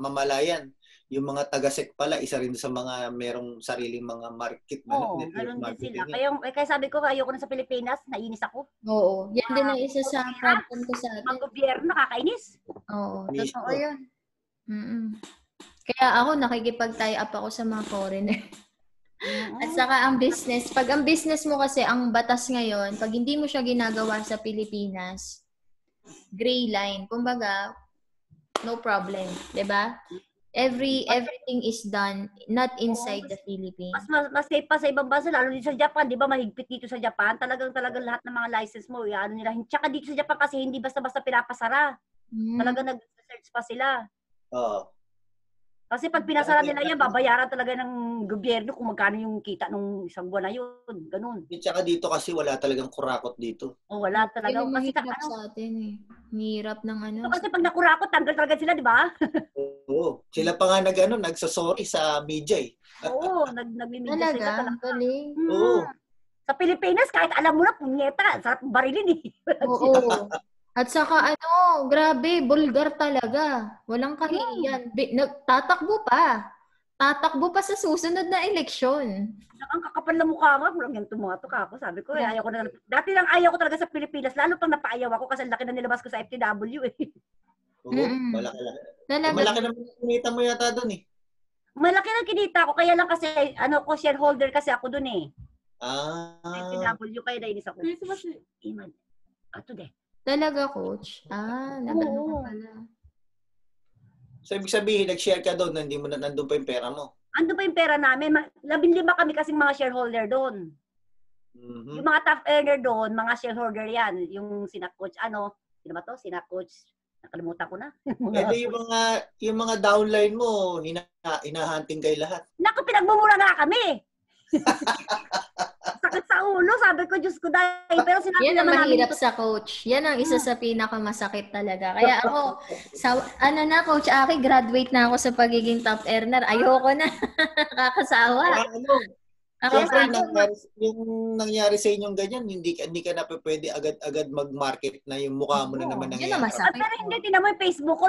mamalayan. Yung mga taga-SEC pala, isa rin sa mga merong sariling mga market. Ganun din sila. Kaya sabi ko, ayoko na sa Pilipinas, nainis ako. Oo. Yan din ang isa sa problem ko sa atin. Mga gobyerno, nakakainis. Oo. Totoo yun. Kaya ako, nakikipag-tie up ako sa mga foreigner. At saka ang business. Pag ang business mo kasi, ang batas ngayon, pag hindi mo siya ginagawa sa Pilipinas, gray line. Kumbaga, no problem. Diba? Everything is done not inside the Philippines. Mas safe pa sa ibang bansa, lalo dito sa Japan, 'di ba? Mahigpit dito sa Japan. Talagang lahat ng mga license mo, nila. Tsaka dito sa Japan kasi hindi basta-basta pinapasara. Talagang nag-search pa sila. Oo. Kasi pag pinasara nila yan, babayaran talaga ng gobyerno kung magkano yung kita nung isang buwan na yun. Ganun. Tsaka dito kasi wala talagang kurakot dito. Wala talaga. Kasi sa atin Hirap ng So, kasi pag nakurakot, tanggal talaga sila, di ba? Oo. Sila pa nga nagsasorry sa media Oo, nag-media sila talaga. Oo. Sa Pilipinas, kahit alam mo na, punyeta, sarap barilin Oo. At saka grabe, bulgar talaga. Walang kahihiyan. Tatakbo pa. Tatakbo pa sa susunod na eleksyon. Ang kakapal na mukha nga, walang yan tumatok ako. Sabi ko, ayaw ko na. Dati lang ayaw ko talaga sa Pilipinas, lalo pang napaayaw ako kasi laki na nilabas ko sa FTW Oo, malaki. Malaki na kinita mo yata doon Malaki na kinita ko, kaya lang kasi, shareholder kasi ako doon FTW, kaya nainis ako. Iman. Ato de. Talaga, Coach? Nagano ka pala. So, ibig sabihin, nag-share ka doon na hindi mo nandun pa yung pera mo? Andun pa yung pera namin. 15 kami kasing mga shareholder doon. Yung mga top earner doon, mga shareholder yan. Yung sina Coach, sino ba to? Sina Coach, nakalimutan ko na. yung mga downline mo, hinahunting kayo lahat. Naku, pinagmumura nga kami. Sakit sa ulo, sabi ko, Diyos ko dahil. Pero sinabi yan ang naman mahirap sa Coach. Yan ang isa sa pinakamasakit talaga. Kaya ako, Coach Aki, graduate na ako sa pagiging top earner. Ayoko na. Kakasawa. Ako Siyempre, nga, yung nangyari sa inyong ganyan, hindi ka na pwede agad-agad mag-market na yung mukha mo na naman yun ang nangyayari. Ah, masakit. pero hindi, tinan mo yung Facebook ko,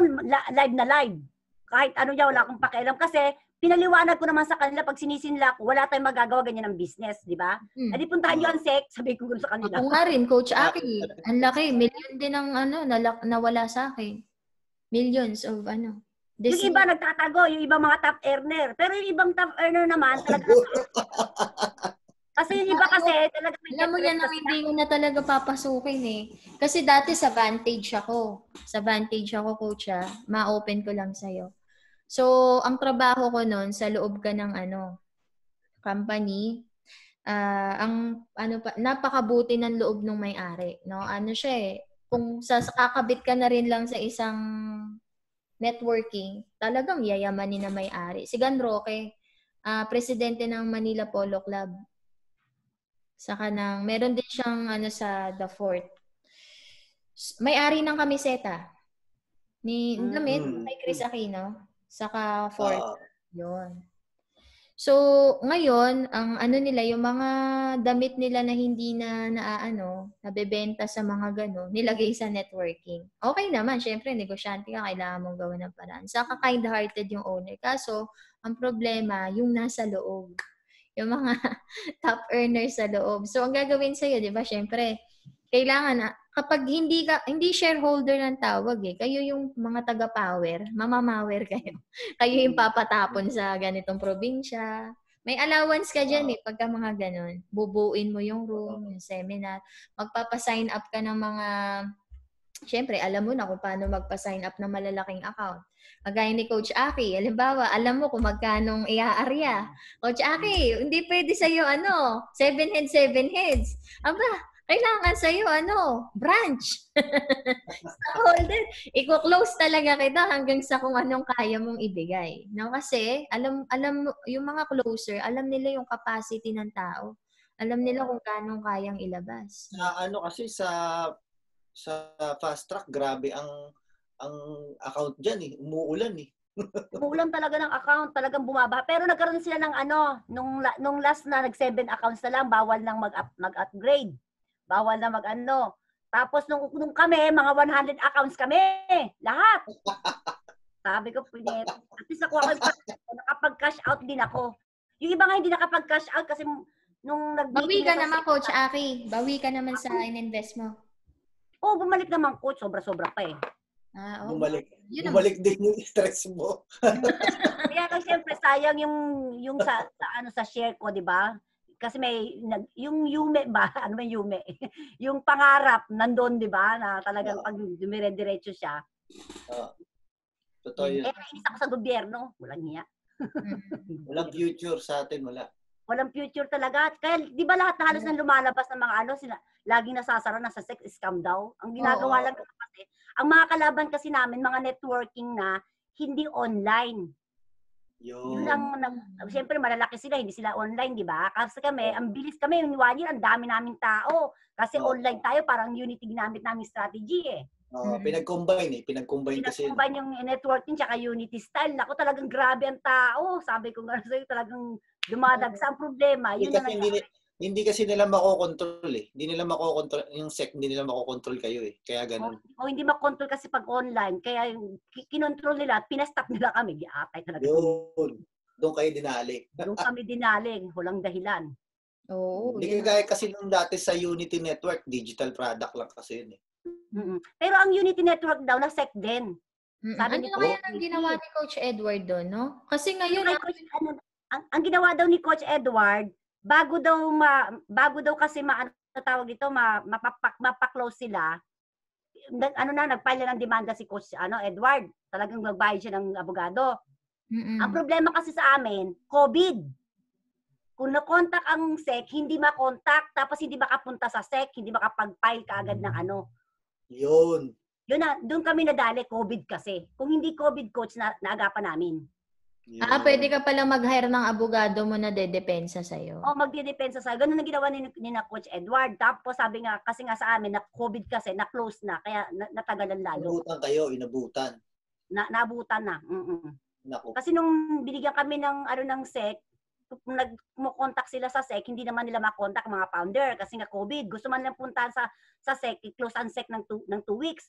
live na live. Kahit ano niya, wala akong pakialam. Kasi pinaliwanag ko naman sa kanila, pag sinisinla ko, wala tayong magagawa ganyan ng business, di ba? Adi puntahan niyo ang SEC, sabi ko sa kanila. Ako nga rin, Coach Aki. Ang laki, million din ang nawala sa akin. Millions of Yung iba nagtatago, yung ibang mga top earner. Pero yung ibang top earner naman, talaga. Kasi yung iba kasi, talaga may Alam mo yan ang hindi ko na talaga papasukin eh. Kasi dati sa Vantage ako. Sa Vantage ako, Coach ma-open ko lang sa'yo. So, ang trabaho ko noon sa loob ka ng company, napakabuti ng loob ng may-ari, no? Ano siya eh, kung kakabit ka na rin lang sa isang networking, talagang yayamanin na may-ari. Si Gan Roque, presidente ng Manila Polo Club. Saka meron din siyang sa The Fort. May-ari ng kamiseta. Ni damit kay Chris Aquino. Saka Fort. Yun. So, ngayon, ang nila, yung mga damit nila na hindi nabebenta sa mga gano'n, nilagay sa networking. Okay naman, syempre, negosyante ka, kailangan mong gawin ng paraan. Saka kind-hearted yung owner. Kaso, ang problema, yung nasa loob. Yung mga top earners sa loob. So, ang gagawin sa'yo, di ba, syempre, kailangan kapag hindi shareholder ng tawag kayo yung mga taga-power, mamamawer kayo. Kayo yung papatapon sa ganitong probinsya. May allowance ka dyan pagka mga ganun. Bubuin mo yung room, yung seminar. Magpapasign up ka ng mga, syempre, alam mo na kung paano magpa-sign up ng malalaking account. Kagaya ni Coach Aki, halimbawa, alam mo kung magkanong iaarya. Coach Aki, hindi pwede sa'yo 7 heads. Aba, kailangan sa'yo, branch. Stockholder. Iko-close talaga kita hanggang sa kung anong kaya mong ibigay. No? Kasi, alam yung mga closer, alam nila yung capacity ng tao. Alam nila kung kanong kayang ilabas. Kasi sa fast track, grabe ang account dyan umuulan Umuulan talaga ng account, talagang bumaba. Pero nagkaroon sila ng nung last na nag-7 accounts na lang, bawal nang mag-upgrade. Bawal na Tapos nung kami, mga 100 accounts kami. Lahat. Sabi ko, punyet. At least ako nakapag-cash out din ako. Yung iba nga hindi nakapag-cash out kasi nung Bawi ka naman, Coach Aki. Bawi ka naman sa in-invest mo. Oo, bumalik naman, Coach. Sobra-sobra pa eh. Bumalik din yung stress mo. Kaya lang siyempre, sayang yung sa share ko, di ba? Kasi may yung Yume ba? Ano ba Yume? Yung pangarap nandoon, 'di ba? Na talagang pag dumire-diretso siya. Totoo 'yun. Nainis ako sa gobyerno, walang hiya. Walang future sa atin, wala. Walang future talaga. Kaya 'di ba lahat na halos nang lumalabas ng mga sila laging nasasara na sa sex scam daw. Ang ginagawa lang kasi ang mga kalaban kasi namin mga networking na hindi online. Yun lang, siyempre malalaki sila, hindi sila online, di ba? Kasi kami, ang bilis kami, yung 1 year, ang dami naming tao. Kasi online tayo, parang Unity ginamit namin strategy Pinag-combine kasi. Pinag-combine yung networking tsaka Unity style. Naku, talagang grabe ang tao. Sabi ko nga sa'yo, talagang dumadagsa ang problema. Yun Hindi kasi nila makokontrol Hindi nila makokontrol yung SEC, hindi nila makokontrol kayo Kaya ganun. Hindi makontrol kasi pag online. Kaya kinontrol nila, pinastop nila kami. Giatay talaga. Yun. Doon kayo dinali. Doon kami dinaling. Walang dahilan. Hindi kagaya kasi nung dati sa Unity Network, digital product lang kasi yun Pero ang Unity Network daw, na-SEC din. Sabi ano kaya ang ginawa ni Coach Edward doon, no? Kasi ngayon, ang ginawa daw ni Coach Edward, bago daw kasi tawag dito, mapa-close sila, nag-file ng demanda si Coach Edward. Talagang magbayad siya ng abogado. Ang problema kasi sa amin, COVID. Kung na-contact ang SEC, hindi ma-contact, tapos hindi makapunta sa SEC, hindi makapag-file kaagad ng Yun. Yun na, doon kami nadali, COVID kasi. Kung hindi COVID, Coach, naagapan namin. Pwede ka pala mag-hire ng abogado mo na dedepensa sa'yo. Magdedepensa sa'yo. Ganun ang ginawa ni Coach Edward. Tapos sabi nga, kasi nga sa amin, na COVID kasi, na-close na, kaya natagalan lalo. Inabutan kayo, inabutan. Naabutan na. Naku. Kasi nung binigyan kami ng SEC, nagmo-contact sila sa SEC, hindi naman nila ma-contact mga founder kasi nga COVID. Gusto man lang puntahan sa SEC, i-close ang SEC ng 2 weeks.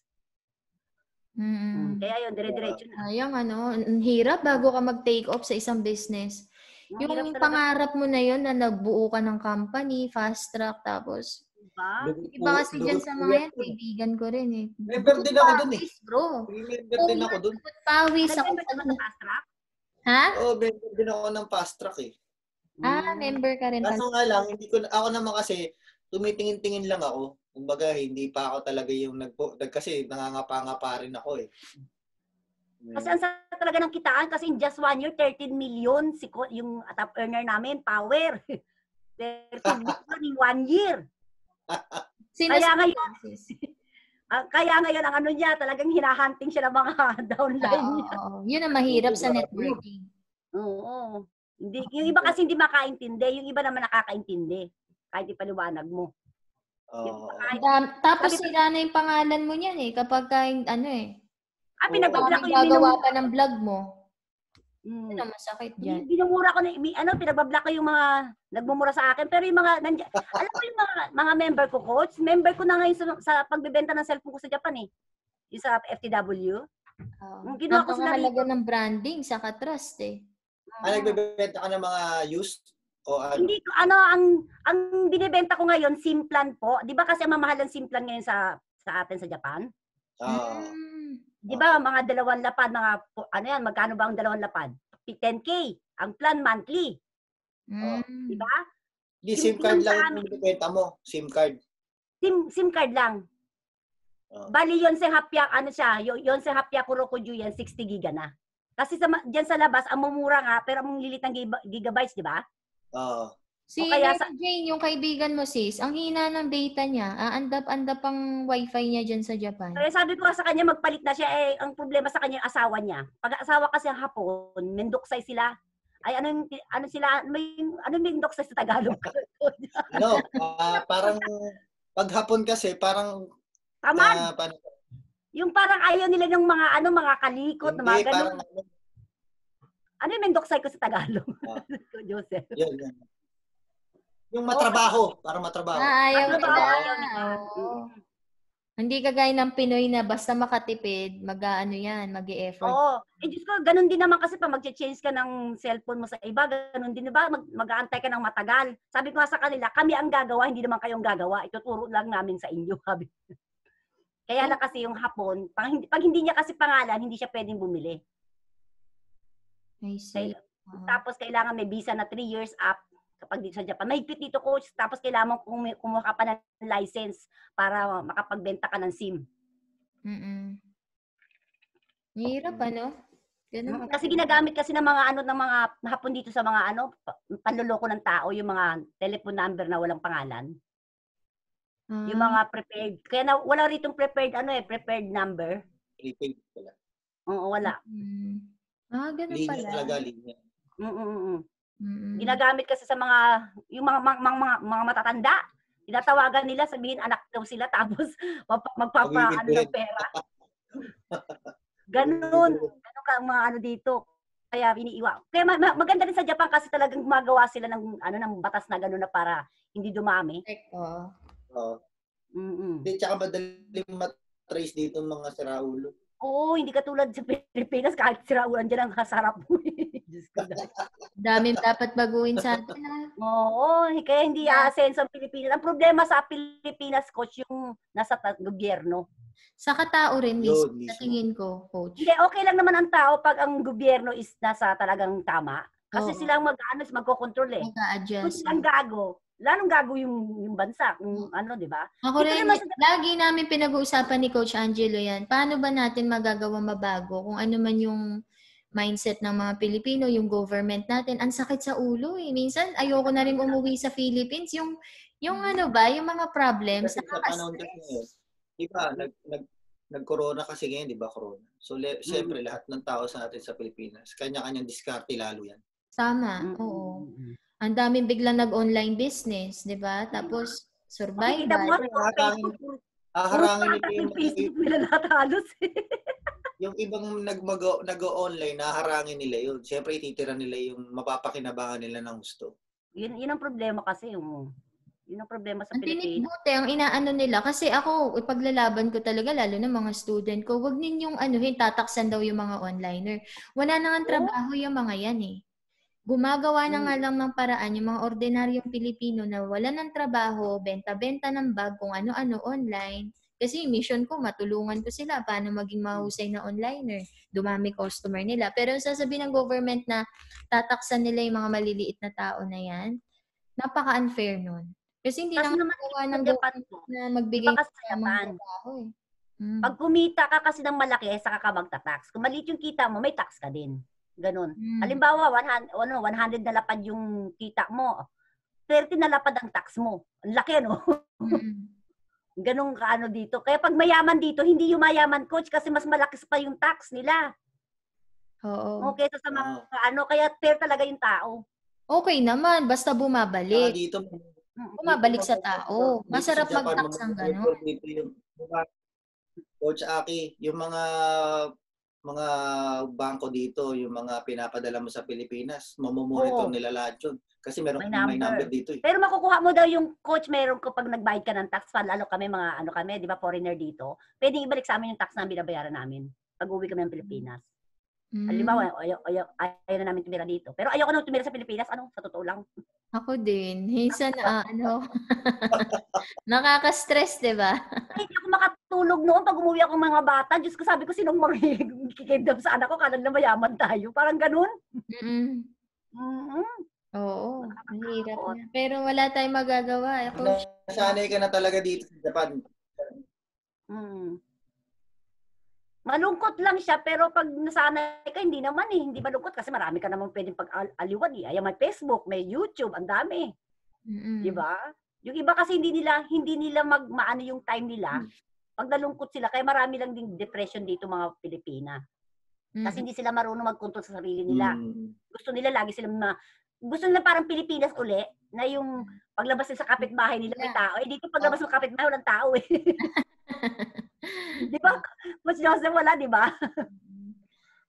Kaya yun, dire-diretso na. Sayang ang hirap bago ka mag-take off sa isang business. Yung pangarap mo na yun na nagbuo ka ng company, fast track, tapos iba kasi dyan sa mga yan, kaibigan ko rin eh. Member din ako dun eh. Bro. Member din ako dun. Pawis ako. Member ka ba sa fast track? Ha? Oo, member din ako ng fast track eh. Member ka rin. Kaso nga lang, ako naman kasi, tumitingin-tingin lang ako. Kumbaga, hindi pa ako talaga yung kasi nangangapa-ngapa rin ako eh. Kasi ang talaga ng kitaan kasi in just 1 year, 13 million yung top earner namin, power. 13 million in 1 year. Kaya ngayon ang ano niya, talagang hinahunting siya ng mga downline niya. Yun ang mahirap sa networking. Oo. Yung iba kasi hindi makaintindi, yung iba naman nakakaintindi. Kahit ipaliwanag mo. Tapos sila na yung pangalan mo niyan eh, kapag pinagbabla ko yung gagawa pa ng vlog mo. Ano masakit dyan? Binumura ko pinagbabla ko yung mga nagmumura sa akin, pero yung mga alam mo yung mga member ko, coach, member ko na ngayon sa pagbebenta ng cellphone ko sa Japan eh. Yung sa FTW. Ginawa ko sila halaga ng branding sa trust eh. Nagbebenta ka ng mga used? Hindi ko ang binebenta ko ngayon SIM plan po. 'Di ba kasi ang mamahal ng SIM plan ngayon sa atin sa Japan? 'Di ba mga 2 lapad, mga magkano ba ang 2 lapad? 10K ang plan monthly. 'Di ba? Di SIM card lang ang binebenta mo, SIM card. SIM card lang. Bali yon sa hapya yon sa hapya Kurokuju yan 60 giga na. Kasi diyan sa labas ang mumura nga pero ang lilit ng gigabytes, 'di ba? Si Jane, yung kaibigan mo sis, ang hina ng data niya, andap ang wifi niya dyan sa Japan. Kaya sabi ko sa kanya, magpalit na siya. Ang problema sa kanya, asawa niya. Pag asawa kasi ang Hapon, mendoksay sila. Ay, ano mendoksay sa Tagalog? Parang, pag Hapon kasi, parang, tamad. Yung parang ayaw nila ng mga kalikot, na mga ganun. Ano yung mendoksay ko sa Tagalog? Joseph. Yan. Yung matrabaho, para matrabaho. Ayaw nila. Hindi kagaya ng Pinoy na basta makatipid, mag-e-effort. Oo. Diyos ko, ganun din naman kasi pa mag-change ka ng cellphone mo sa iba, ganun din ba? Mag-aantay ka ng matagal. Sabi ko nga sa kanila, kami ang gagawa, hindi naman kayong gagawa. Ituturo lang namin sa inyo. Kaya lang kasi yung Hapon, pag hindi niya kasi pangalan, hindi siya pwedeng bumili. I see. Tapos kailangan may visa na 3 years up kapag dito sa Japan. Mahigpit dito, coach. Tapos kailangan kumuha ka pa ng license para makapagbenta ka ng SIM. Hirap Ganun. Kasi ginagamit kasi ng mga ng mga Hapon dito sa mga panloloko ng tao, yung mga telephone number na walang pangalan. Yung mga prepared. Kaya wala ritong prepared prepared number. Prepaid pala. Oo, wala. Ganun linya pala. Talaga, linya. Ginagamit kasi sa yung mga matatanda. Tinatawagan nila, sabihin anak daw sila, tapos magpapaano ng pera. Ganun ka mga dito. Kaya iniiwa. Kaya maganda rin sa Japan kasi talagang gumagawa sila ng batas na gano'n na para hindi dumami. Hindi, tsaka madaling matrace dito mga siraulo. Oo, hindi katulad sa Pilipinas, kahit siraulan dyan ang kasarap mo. Dami dapat baguhin sa atin. Oo, kaya hindi aasenso ang Pilipinas. Ang problema sa Pilipinas, coach, yung nasa gobyerno. Sa katao rin, sa tingin ko, coach. Hindi, okay lang naman ang tao pag ang gobyerno is nasa talagang tama. Kasi silang magko-control Mag-a-adjust. Kung silang gago, lalong gago yung bansa. Kung di ba? Ako rin, lagi namin pinag-uusapan ni Coach Angelo yan. Paano ba natin magagawa mabago kung ano man yung mindset ng mga Pilipino, yung government natin? Ang sakit sa ulo eh. Minsan, ayoko na rin umuwi sa Philippines. Yung yung mga problems, nakaka-stress. Diba, nag-corona kasi ngayon, di ba, corona? So, siyempre, lahat ng tao sa atin sa Pilipinas, kanya-kanyang diskarte lalo yan. Tama, oo. Ang daming biglang nag-online business, di ba? Tapos, survival. Haharangin nila yung Facebook nila lahat halos. yung ibang nag-online, naharangin nila yun. Siyempre, ititira nila yung mapapakinabangan nila ng gusto. Yun ang problema kasi. Yun ang problema sa Ang Pilipinas. tinitbuti, ang inaano nila. Kasi ako, ipaglalaban ko talaga, lalo na mga student ko, wag ninyong tataksan daw yung mga onliner. Wala na nga trabaho yung mga yan eh. Gumagawa na nga lang ng paraan yung mga ordinaryong Pilipino na wala ng trabaho, benta-benta ng bag, kung ano-ano online. Kasi mission ko, matulungan ko sila paano maging mahusay na onliner. Dumami customer nila. Pero sasabihin ng government na tataksan nila yung mga maliliit na tao na yan, napaka-unfair nun. Kasi hindi Kasi na naman magawa sa ng Japan government po, na iba magbigay kasi sa ng Japan. trabaho eh. Pag kumita ka kasi ng malaki, saka ka magta-tax. Kung maliit yung kita mo, may tax ka din. Ganon. Halimbawa, 100 na lapad yung kita mo. 30 na lapad ang tax mo. Ang laki, no? Ganong kaano dito. Kaya pag mayaman dito, hindi yung mayaman, coach, kasi mas malaki pa yung tax nila. Oo. Okay, sa mga kaya fair talaga yung tao. Okay naman, basta bumabalik. Dito, bumabalik sa tao. Masarap mag-tax ang gano'n. Coach Aki, yung mga bangko dito, yung mga pinapadala mo sa Pilipinas, mamomonitor nila lahat yun. Kasi may number dito eh. Pero makukuha mo daw yung coach, meron ko pag nagbayad ka ng tax, lalo kami mga kami, di ba, foreigner dito, pwedeng ibalik sa amin yung tax na binabayaran namin pag uwi kami ng Pilipinas. Halimbawa, ayaw na namin tumira dito. Pero ayaw ko nang tumira sa Pilipinas, sa totoo lang. Ako din. Minsan, nakaka-stress, di ba? Hindi ako makatulog noon pag umuwi ako mga bata. Diyos ko, sabi ko, sinong makikikidam sa anak ko? Kala na mayaman tayo. Parang ganun. Oo, mahirap na. Pero wala tayong magagawa. Nasanay ka na talaga dito sa Japan. Malungkot lang siya, pero pag nasanay ka, hindi naman eh. Hindi malungkot kasi marami ka naman pwedeng pag-aliwan eh. Ay, may Facebook, may YouTube, ang dami. Di ba? Yung iba kasi hindi nila maano yung time nila. Pag nalungkot sila, kaya marami lang ding depression dito mga Pilipina. Kasi hindi sila marunong mag-control sa sarili nila. Gusto nila gusto nila parang Pilipinas uli, na yung paglabas nila sa kapitbahay nila may tao. Eh, dito paglabas ng kapitbahay, walang tao eh. Di ba? Mas Joseph, wala, di ba?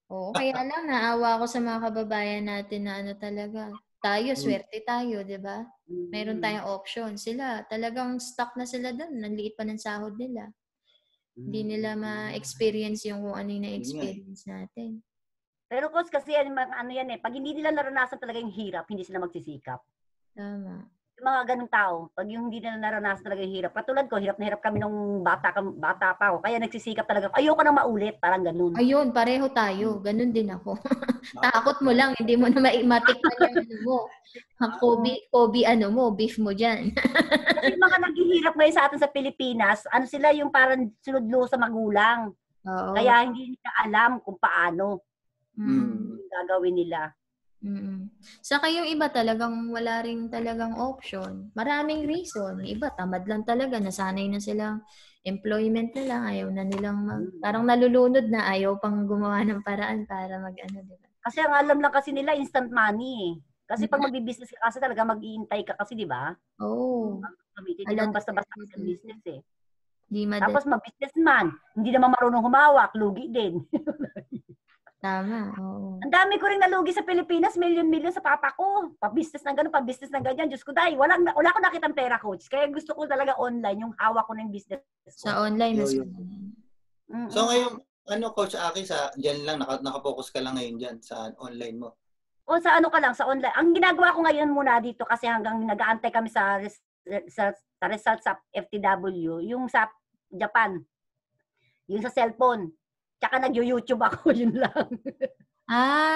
Oo, kaya lang naawa ako sa mga kababayan natin na talaga. Tayo, swerte tayo, di ba? Meron tayong option. Sila, talagang stuck na sila doon. Nanliit pa ng sahod nila. Hindi nila ma-experience yung kung ano yung na-experience natin. Pero coach, kasi yan eh, pag hindi nila naranasan talaga yung hirap, hindi sila magsisikap. Tama. Yung mga ganung tao, pag yung hindi nila naranasan talaga yung hirap, katulad ko, hirap na hirap kami nung bata pa ako, kaya nagsisikap talaga. Ayoko nang maulit, parang ganun. Ayun, pareho tayo. Ganun din ako. Takot mo lang, hindi mo na matikman yung Kobe beef mo dyan. Kasi mga naghihirap ngayon sa atin sa Pilipinas, sila yung parang sunod-lo sa magulang. Oo. Kaya hindi nila alam kung paano gagawin nila. Saka yung iba talagang wala rin talagang option. Maraming reason. Iba tamad lang talaga. Nasanay na silang employment na lang. Ayaw na nilang parang nalulunod na. Ayaw pang gumawa ng paraan para diba? Kasi ang alam lang kasi nila instant money. Kasi pag magbi-business ka kasi talaga mag-iintay ka kasi, di ba? Oo. Hindi lang basta-basta kasi business eh. Tapos mag-businessman, hindi naman marunong humawak, lugi din. Tama, oo. Ang dami ko rin nalugi sa Pilipinas, milyon-milyon sa papa ko. Pa-business ng gano'n, pa-business ng ganyan. Diyos ko, wala ko nakitang pera, coach. Kaya gusto ko talaga online, yung hawak ko ng business ko. Sa online. So ngayon, Coach Aki, dyan lang, nakafocus ka lang ngayon dyan sa online mo? O sa sa online. Ang ginagawa ko ngayon muna dito, kasi hanggang nag-aantay kami sa result sa FTW, yung sa Japan, yung sa cellphone. Tsaka nag-YouTube ako, yun lang.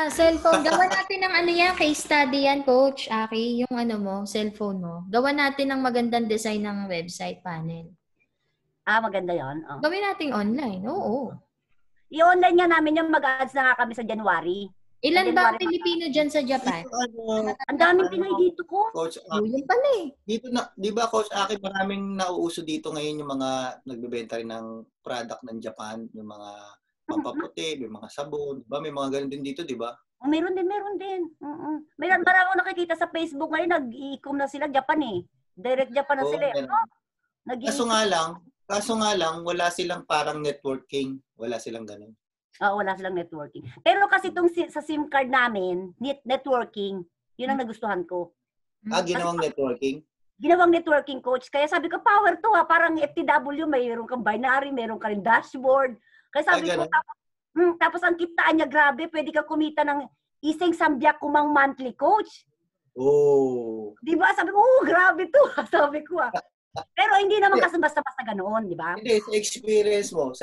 Cellphone. Gawa natin ng case study yan, Coach Aki, yung cellphone mo. Gawa natin ng magandang design ng website panel. Maganda yun. Oh. Gawin natin online, oo. I-online nga namin yung mag-ads na nga kami sa January. Ilan ba ang Pilipino dyan sa Japan? Ang daming Pinoy dito ko. Coach yun pala eh. Dito di ba, Coach Aki, maraming nauuso dito ngayon yung mga nagbebenta rin ng product ng Japan, yung mga pampaputi, may mga sabon, diba? May mga ganun din dito, di ba? Meron din. Marami akong nakikita sa Facebook ngayon, nag-i-e-com na sila Japan eh. Direct Japan na sila. Kaso nga lang, wala silang parang networking. Wala silang ganun. Wala silang networking. Pero kasi sa SIM card namin, networking, yun ang nagustuhan ko. Ginawang networking? Ginawang networking, coach. Kaya sabi ko, power to ha. Parang FTW, mayroon kang binary, mayroon ka rin dashboard. Kaya sabi ko, tapos ang kitaan niya, grabe, pwede ka kumita ng isang sambyak kumang monthly, coach. Oh. Di ba? Sabi ko, grabe to. Sabi ko Pero hindi naman kasi basta-basta ganoon, di ba? Hindi, sa experience mo.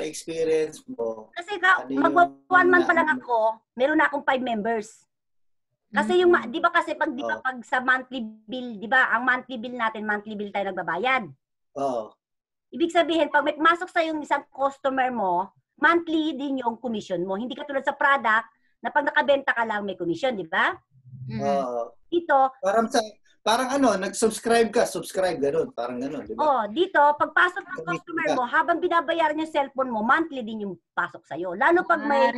Kasi mag-1 month pa lang ako, meron na akong 5 members. Kasi yung, di ba kasi pag sa monthly bill, di ba, ang monthly bill natin, monthly bill tayo nagbabayad. Oo. Ibig sabihin, pag may masok sa yung isang customer mo, monthly din yung commission mo. Hindi katulad sa product, na pag nakabenta ka lang may commission, di ba? Oo. Dito, parang nag-subscribe, gano'n. Parang gano'n, di ba? Dito, pagpasok ng customer mo, habang binabayaran yung cellphone mo, monthly din yung pasok sa'yo. Lalo pag may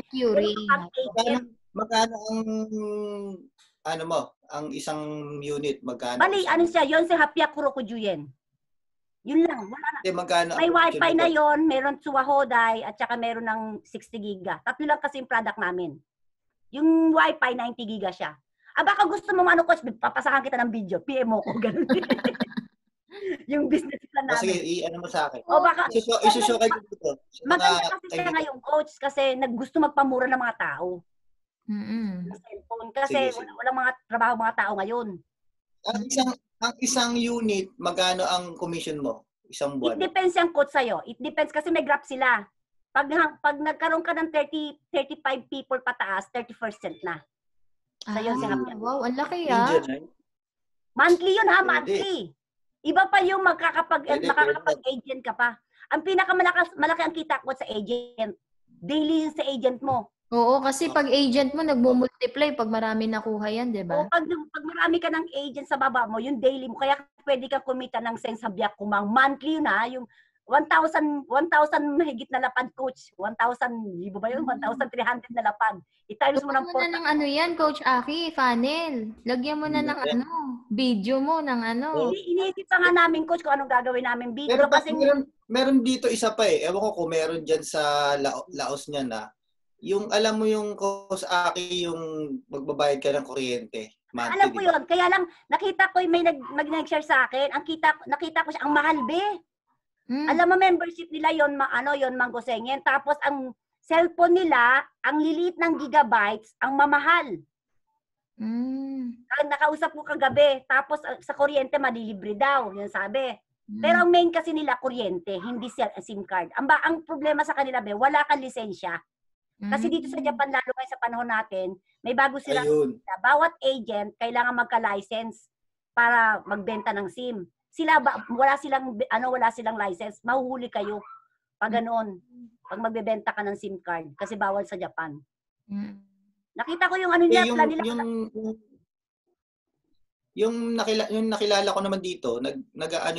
magkano ang isang unit, magkano? Bali, siya, yun si Hapya Kurokujuyen. Yun lang, wala na. Magkano? May wifi na yon, meron Tsuwahoday, at saka meron ng 60 giga. Tatlo lang kasi yung product namin. Yung wifi, 90 giga siya. Baka gusto mo coach, papasahan kita ng video, PM mo ko, ganun. Yung business plan namin. Sige, mo sa akin. Baka, isushow kayo dito. Maganda kasi siya ngayong coach, kasi gusto magpamura ng mga tao. Sa cellphone. Kasi walang mga trabaho mga tao ngayon. Ang isang unit, magkano ang commission mo? Isang buwan? It depends yung coach sa'yo. It depends kasi may graph sila. Pag nagkaroon ka ng 35 people pataas, 30% na. Sa'yo si Hapya. Wow, ang laki Monthly yun monthly. Iba pa yung makakapag-agent ka pa. Ang malaki ang kita ko sa agent. Daily yun sa agent mo. Oo, kasi pag agent mo, nagmumultiply pag marami nakuha yan, di ba? Pag marami ka ng agent sa baba mo, yung daily mo, kaya pwede ka kumita ng sensabyak kumang monthly yun yung 1,000 mahigit na lapad, coach. 1,000, libo ba yun? 1,300 na lapad. I-times mo ng 4. Lagyan mo na ng Coach Aki, funnel. Lagyan mo na ng video mo ng Iniisip pa nga namin, coach, kung anong gagawin namin video. Pero kasi meron dito isa pa Ewan ko kung meron dyan sa Laos niya na. Yung alam mo yung Coach Aki, yung magbabayad ka ng kuryente. Monthly, alam ko yun. Kaya lang, nakita ko may nag-share sa akin. Nakita ko siya, ang mahal Alam mo, membership nila yon Mango Sengen. Tapos ang cellphone nila, ang liliit ng gigabytes, ang mamahal. Nakausap ko kagabi. Tapos sa kuryente, malilibre daw. Yun sabi. Pero ang main kasi nila, kuryente, hindi SIM card. Ang problema sa kanila, wala kang lisensya. Kasi dito sa Japan, lalo kayo sa panahon natin, may bago silang bawat agent, kailangan magka-license para magbenta ng SIM. Wala silang license, mahuhuli kayo pag ganoon. Pag magbebenta ka ng SIM card kasi bawal sa Japan. Nakita ko yung nila plan nila. Yung nakilala ko naman dito,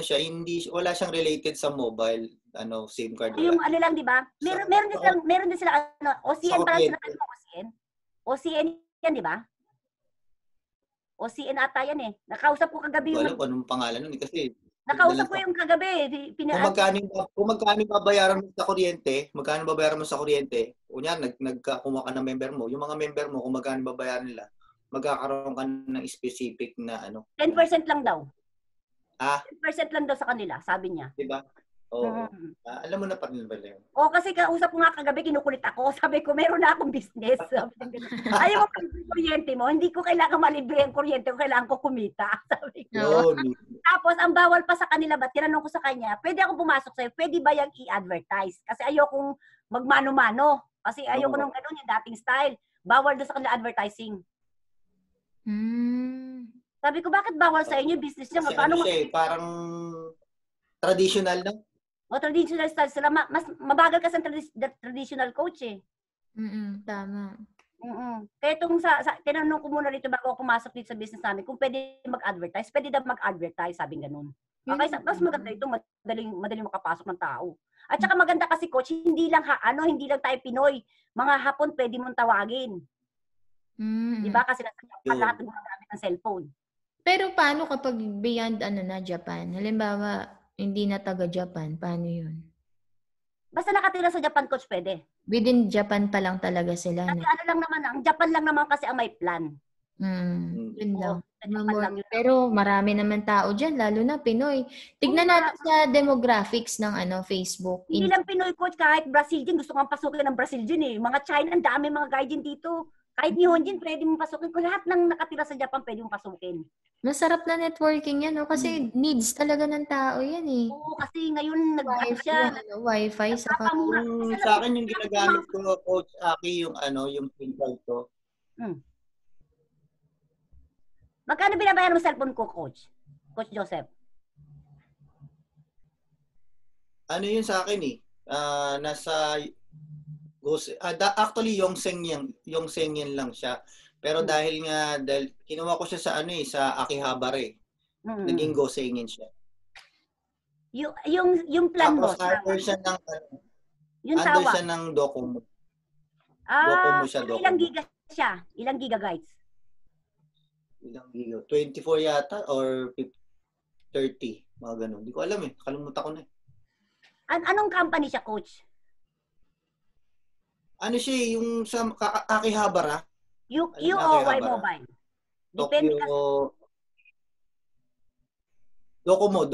siya, wala siyang related sa mobile SIM card. Yung lang, di ba? Meron din sila OCN para sila OCN. OCN yan, di ba? OCN ata yan Nakausap ko kagabi yung... Wala ko anong pangalan nun kasi... Nakausap ko yung kagabi. Kung magkano babayaran mo sa kuryente, kunya nagkakuha ka ng member mo, yung mga member mo, kung magkano babayaran nila, magkakaroon ka ng specific na 10% lang daw. 10% lang daw sa kanila, sabi niya. Diba? Alam mo na pa rin ba yun? Kasi kausap ko nga kagabi, kinukulit ako. Sabi ko, meron na akong business. Ayaw mo pang kuryente mo, hindi ko kailangan malibre ang kuryente ko, kailangan ko kumita. Sabi ko. Tapos, ang bawal pa sa kanila ba, tinanong ko sa kanya, pwede ako pumasok sa'yo, pwede ba yung i-advertise? Kasi ayokong magmano-mano. Kasi ayoko nung ganun, yung dating style. Bawal doon sa kanila advertising. Sabi ko, bakit bawal sa inyo? Business niya. Parang traditional na? Traditional style sila. Mas mabagal kasi ang traditional coach Tama. Kaya tinanong ko muna dito bago ako pumasok dito sa business namin, kung pwede mag-advertise, pwede daw mag-advertise, sabing ganun. Okay, mas maganda ito, madaling makapasok ng tao. At saka maganda kasi coach, hindi lang tayo Pinoy, mga Hapon pwede mong tawagin. Diba? Kasi lahat gumagamit ng cellphone. Pero paano kapag beyond Japan? Halimbawa, hindi na taga-Japan, paano yun? Basta nakatira sa Japan, coach, pwede. Within Japan pa lang talaga sila, Kasi no? ano lang naman, ang Japan lang naman kasi ang may plan. Yun lang. Oo, sa Japan lang yun. Pero marami naman tao dyan, lalo na Pinoy. Tignan natin sa demographics ng Facebook. Hindi lang Pinoy, coach, kahit Brazilian, gusto kong pasukin ng Brazilian eh. Mga China, ang dami mga gaijin dito. Kahit Nihonjin, pwede mong pasukin. Kung lahat ng nakatira sa Japan, pwede mong pasukin. Masarap na networking yan, no? Kasi needs talaga ng tao yan eh. Oo, kasi ngayon, nag-ano siya. Wi-Fi, saka... Nagpapamura. Sa akin yung ginagamit ko, Coach Aki, yung SIM card ko. Magkano binabayaran mo cellphone ko, coach? Coach Joseph? Ano yun sa akin eh? Nasa... actually, yung Sengyen lang siya. Pero dahil kinuha ko siya sa sa Akihabara. Naging Sengyen siya. Yung plan mo. Tapos under siya ng yung tawa. siya ng Docomo. Docomo siya, Docomo. Ilang giga siya? Ilang gigabytes? Ilang giga? 24 yata or 30. Mga ganun. Hindi ko alam eh. Kalimutan ko na eh. Anong company siya, coach? Ano siya yung sa Akihabara? UOY Mobile. Depende kasi. Docomo.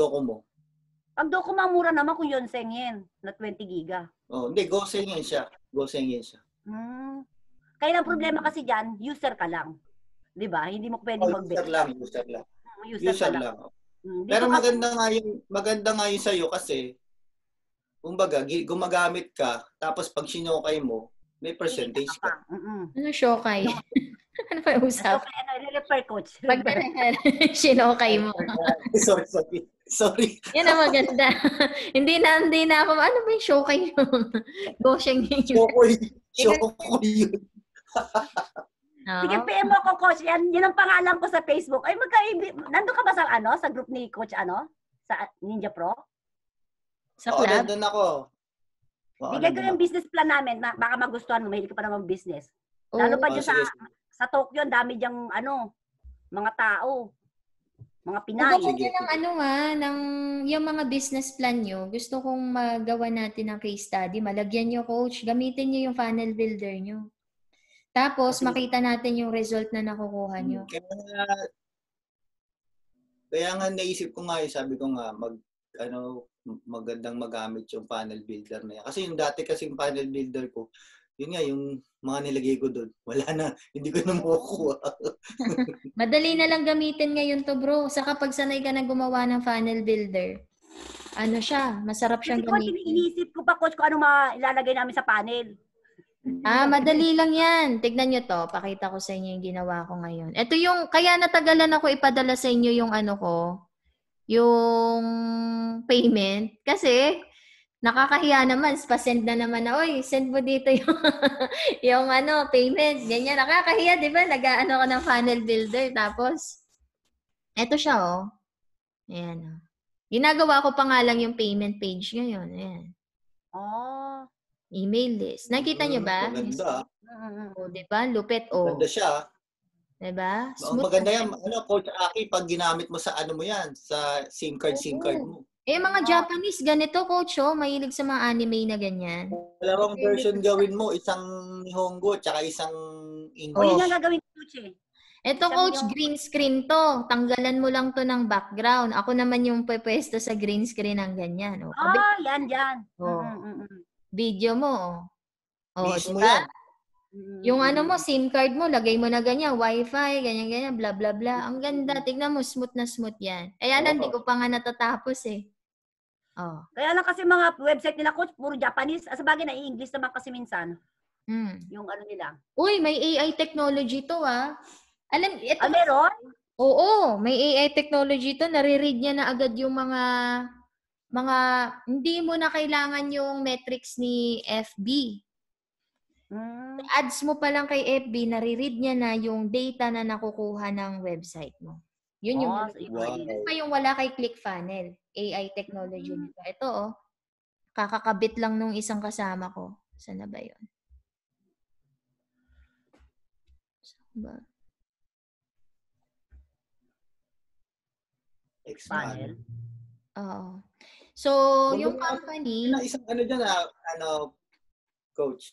Pag Docomo, mura naman kung yun Sengyen na 20 giga. Hindi, Sengyen siya. Kaya ang problema kasi dyan, user ka lang. Di ba? Hindi mo pwedeng mag-bet. User lang. User lang. Pero maganda nga yun sa'yo kasi kumbaga, gumagamit ka, tapos pag sinokay mo, may percentage ka. Ano shokay? Ano pa yung usap? Refer, coach. Pag sinokay mo. Sorry. Yan ang maganda. hindi na ako, ano ba yung shokay yung Gosheng yun? Shokoy yun. Sige, PM mo ko, coach. Yan ang pangalan ko sa Facebook. Ay, nandun ka ba sa group ni coach, sa Ninja Pro? Sa club? Nandun ako. Bigay ko yung business plan namin. Baka magustuhan mo. Mahilig ka pa naman business. Lalo pa dyan sa Tokyo, dami dyang mga tao. Mga Pinay. Yung mga business plan nyo, gusto kong magawa natin ng case study. Malagyan nyo, coach. Gamitin nyo yung funnel builder nyo. Tapos, makita natin yung result na nakukuha nyo. Kaya nga naisip ko nga, sabi ko nga, magandang magamit yung funnel builder na yan. Kasi yung dati kasing funnel builder ko, yun nga, yung mga nilagay ko doon, wala na, hindi ko na makukuha. Madali na lang gamitin ngayon to, bro. Saka pag sanay ka na gumawa ng funnel builder, masarap siyang gamitin. Iniisip ko pa, coach, kung ano ilalagay namin sa panel. Madali lang yan. Tignan nyo to. Pakita ko sa inyo yung ginawa ko ngayon. Ito kaya natagalan ako ipadala sa inyo yung yung payment. Kasi, nakakahiya naman. Pa-send na naman na, oy, send mo dito yung payment. Ganyan. Nakakahiya, di ba? Nag-ano ko ng funnel builder. Tapos, eto siya, Ayan, Ginagawa ko pa nga lang yung payment page ngayon. Ayan. Email list. Nakita nyo ba? Maganda. Di ba? Lupit, Maganda siya. Diba? Maganda yan. Coach Aki, pag ginamit mo sa mo yan, sa SIM card mo. Mga Japanese, ganito, coach, mahilig sa mga anime na ganyan. Dalawang version gawin mo, isang Nihongo, tsaka isang English. Yun nga gagawin ko, coach Ito, coach, green screen to. Tanggalan mo lang to ng background. Ako naman yung pwesto sa green screen ng ganyan. Yan. Video mo, Mismo diba? yan. Yung SIM card mo, lagay mo na ganyan, wifi, ganyan, bla bla bla. Ang ganda, tignan mo, smooth na smooth yan. Ayan, hindi ko pa nga natatapos eh. Kaya lang kasi mga website nila, coach, puro Japanese. Sa bagay na English naman kasi minsan. Yung nila. Uy, may AI technology to Alam, ito. Meron? Oo, may AI technology to. Nare-read niya na agad yung mga hindi mo na kailangan yung metrics ni FB. Ads mo pa lang kay FB, nare-read niya na yung data na nakukuha ng website mo. Yun yung yung wala kay ClickFunnels. AI technology nito. Ito, kakakabit lang nung isang kasama ko. Saan na ba yun? Saan ba? Funnel. Oo. So, Wag yung mo na- company, na isang ano dyan, coach.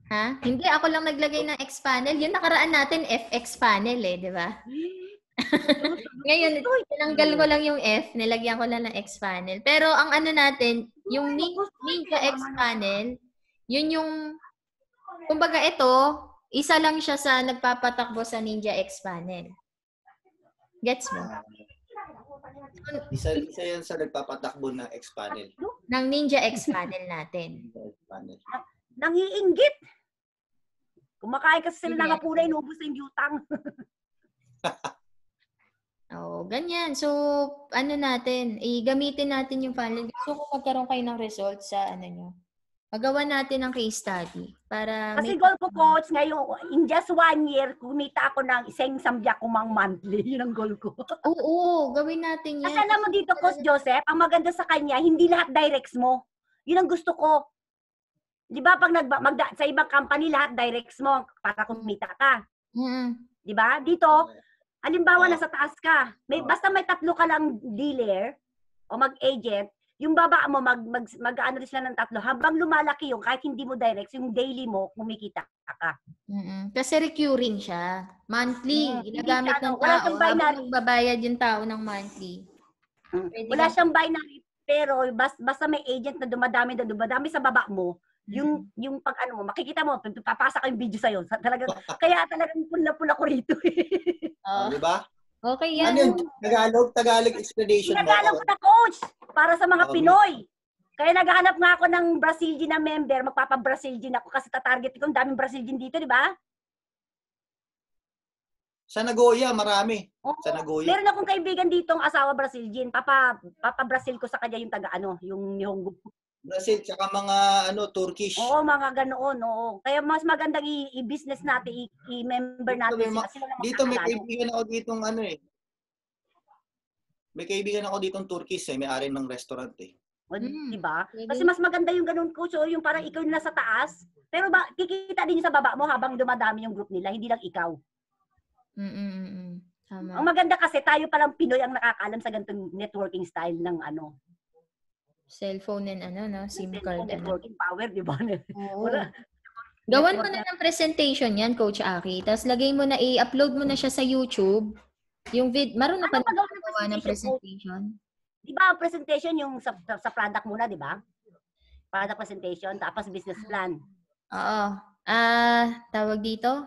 ha? Hindi, ako lang naglagay ng X panel. Yung nakaraan natin, FX panel eh, di ba? Ngayon, tinanggal ko lang yung F, nilagyan ko lang ng X panel. Pero ang ano natin, yung Ninja X panel, yun yung, kumbaga ito, isa lang siya sa nagpapatakbo sa Ninja X panel. Gets mo? Isa yan sa nagpapatakbo ng X panel. Ng Ninja X panel natin. Nangiinggit. Kumakain kasi sila ng hapuna, inubos na yung utang. Oh, ganyan. So, ano natin, gamitin natin yung funnel. Gusto ko magkaroon kayo ng results sa ano nyo. Magawa natin ng case study para Kasi goal ko, coach, ngayon, in just 1 year, kumita ako ng isang sambyak kumang monthly. Yun ang goal ko. Oo, gawin natin yan. Kasi alam mo dito, Coach Joseph, ang maganda sa kanya, hindi lahat directs mo. Yun ang gusto ko. Di ba, pag sa ibang company, lahat directs mo para kumita ka. Di ba? Dito, halimbawa, nasa taas ka. Basta may 3 ka lang dealer o mag-agent, yung baba mo, mag-ano rin sila ng 3. Habang lumalaki yung, kahit hindi mo directs, yung daily mo, kumikita ka. Kasi recurring siya. Monthly. Ginagamit ng wala tao. siyang binary. Habang magbabayad yung tao ng monthly. Wala siyang binary, pero basta may agent na dumadami sa baba mo, yung pag ano mo, makikita mo, papasa ko yung video sa'yo. Kaya talagang pula-pula ko rito. Di ba? Okay yan. Ano yun? Tagalog explanation mo? Tagalog ko na, coach, para sa mga Pinoy. Kaya naghahanap nga ako ng Brazilian na member, magpapa-Brazilian ako kasi tatarget ko, ang daming Brazilian dito, di ba? Sa Nagoya, marami. Sa Nagoya. Meron akong kaibigan dito ang asawa Brazilian. Papa-Brazil ko sa kanya yung yung Nihongo. Brazil, tsaka mga Turkish. Oo, mga ganoon, oo. Kaya mas magandang i-business natin, i-member natin sila. Dito may kaibigan ako ditong may kaibigan ako ditong Turkish may-ari ng restaurant Diba? Kasi mas maganda yung ganun, coach, yung parang ikaw yung nasa taas, pero kikita din sa baba mo habang dumadami yung group nila, hindi lang ikaw. Tama. Ang maganda kasi tayo palang Pinoy ang nakakaalam sa ganitong networking style ng cellphone and SIM card. Networking power, di ba? Wala. Gawan mo na ng presentation yan, Coach Aki. Tapos lagay mo na, i-upload mo na siya sa YouTube. Yung marunong ka na magawa ng presentation? Di ba, presentation yung sa product muna, di ba? Product presentation, tapos business plan. Oo. Tawag dito?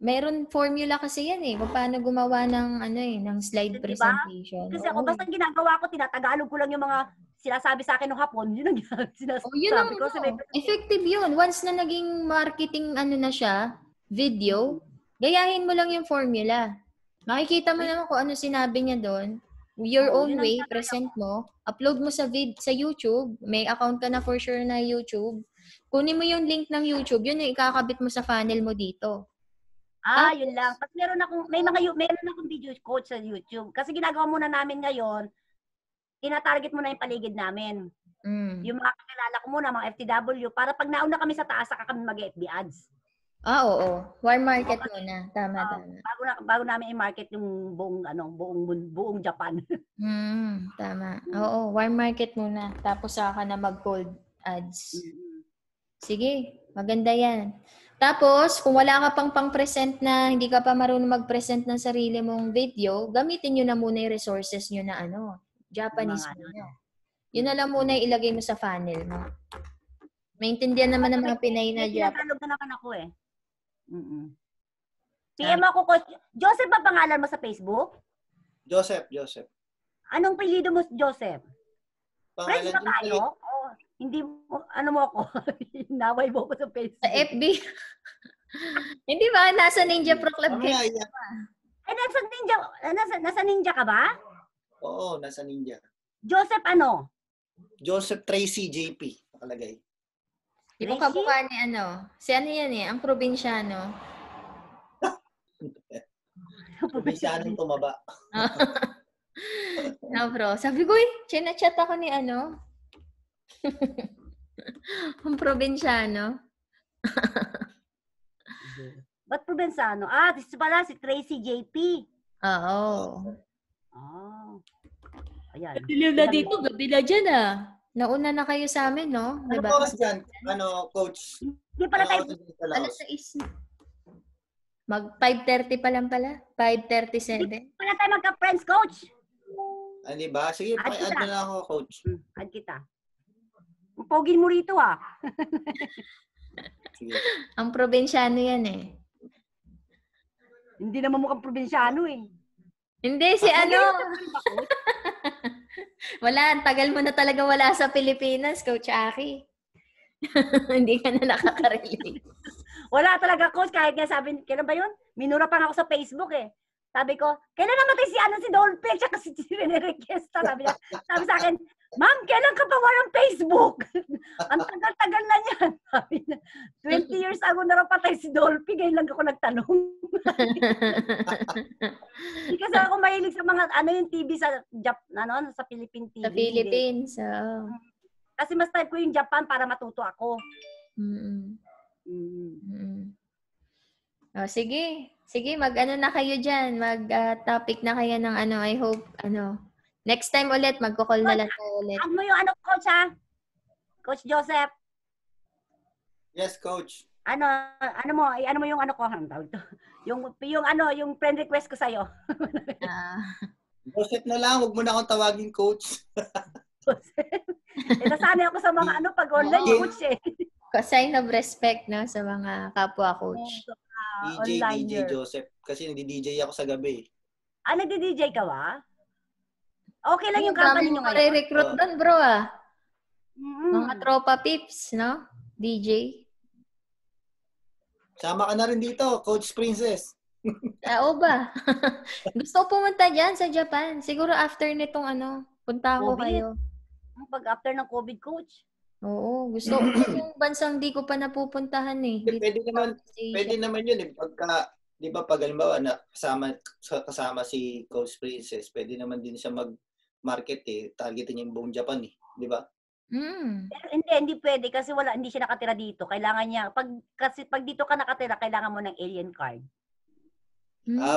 Meron formula kasi yan eh. Paano gumawa ng ng slide presentation. Kasi ako basta ginagawa ko, tinatagalog ko lang yung mga sinasabi sa akin ng Hapon. Yun ang sinasabi ko. Effective yun. Once na naging marketing na siya, video, gayahin mo lang yung formula. Makikita mo naman kung ano sinabi niya doon. Your own way, present mo. Upload mo sa YouTube. May account ka na for sure na YouTube. Kunin mo yung link ng YouTube. Yun yung ikakabit mo sa funnel mo dito. Yun lang. Tapos meron akong video coach sa YouTube. Kasi ginagawa muna namin ngayon, tina-target mo na yung paligid namin. Yung mga kakilala ko muna, mga FTW, para pag nauna kami sa taas, saka kami mag-FB ads. Oo. Warm market muna. Tama. Bago namin i-market yung buong Japan. Tama. Oo, warm market muna. Tapos saka na mag-cold ads. Sige, maganda yan. Tapos, kung wala ka pang-present na, hindi ka pa marunong mag-present ng sarili mong video, gamitin nyo na muna yung resources nyo na Japanese muna. Yun na lang muna ilagay mo sa funnel mo. Maintindihan naman ng mga Pinay na Japanese. Tinatalog na naman ako PM ako, Coach. Joseph ba pangalan mo sa Facebook? Joseph. Anong apelyido mo, Joseph? Pangalan Friends ba tayo? Hindi mo, mo ako? Naway mo ko sa Facebook. Sa FB. Hindi ba? Nasa Ninja Pro Club ka. Nasa Ninja ka ba? Oo, nasa Ninja. Joseph Joseph Tracy JP. Nakalagay. Di mo kabuka ni Si yan ang probinsyano. Probinsyanong tumaba. Bro. Sabi ko, chat ako ni ang probinsyano. Ba't probinsyano? This pala si Tracy JP. Oo. Ayan. Dilim na dito, gabi na dyan Nauna na kayo sa amin, no? Ano Diba? oras dyan? Coach? Hindi pala tayo. Alas 6 na. Mag 5:30 pa lang pala. 5:37. Hindi pala tayo magka-friends, coach. Di ba? Sige, Add paki-add kita. mo na ako, coach. Add kita. Ang pogin mo rito, Sige. Ang probinsyano yan Hindi naman mukhang probinsyano Hindi, si Wala, tagal mo na talaga wala sa Pilipinas, Coach Aki. Hindi ka na nakaka-relate. Wala talaga, coach. Kahit nga sabi, kailan ba yun? Minura pa nga ako sa Facebook Sabi ko, kailan namatay si Dolphy? Tsaka si Rene Requesta. Sabi sa akin, ma'am, kailan ka pa walang Facebook? Ang tagal-tagal na niyan. Sabi niya, 20 years ago na raw patay si Dolphy. Ngayon lang ako nagtanong. Hindi kasi ako mahilig sa mga, yung TV sa sa Philippine TV. Sa Philippines. Kasi mas type ko yung Japan para matuto ako. Sige. Sige, mag-ano na kayo dyan. Mag-topic na kayo ng I hope, next time ulit, magko-call na lang tayo ulit. Add mo yung coach Coach Joseph. Yes, coach. Ano mo yung ko, tawag to. Yung friend request ko sa'yo. Joseph na lang, huwag mo na akong tawagin, coach. Nasanay ako sa mga pag online coach Sign of respect sa mga kapwa coach. DJ Joseph. Kasi nagdi-DJ ako sa gabi. Nagdi-DJ ka ba? Okay lang yung company nyo ngayon. Recruit doon, bro, Mga tropa pips, no? DJ. Sama ka na rin dito, Coach Princess. Oo ba? Gusto ko pumunta dyan sa Japan. Siguro after nitong punta ko kayo. Pag after ng COVID, coach. Oo, gusto ko yung bansang di ko pa napupuntahan Pwede naman yun pagka, di ba, pag halimbawa na kasama si Coach Princess, pwede naman din siya mag-market targetin niya yung buong Japan di ba? Pero hindi pwede kasi hindi siya nakatira dito. Kailangan niya, pag dito ka nakatira, kailangan mo ng alien card.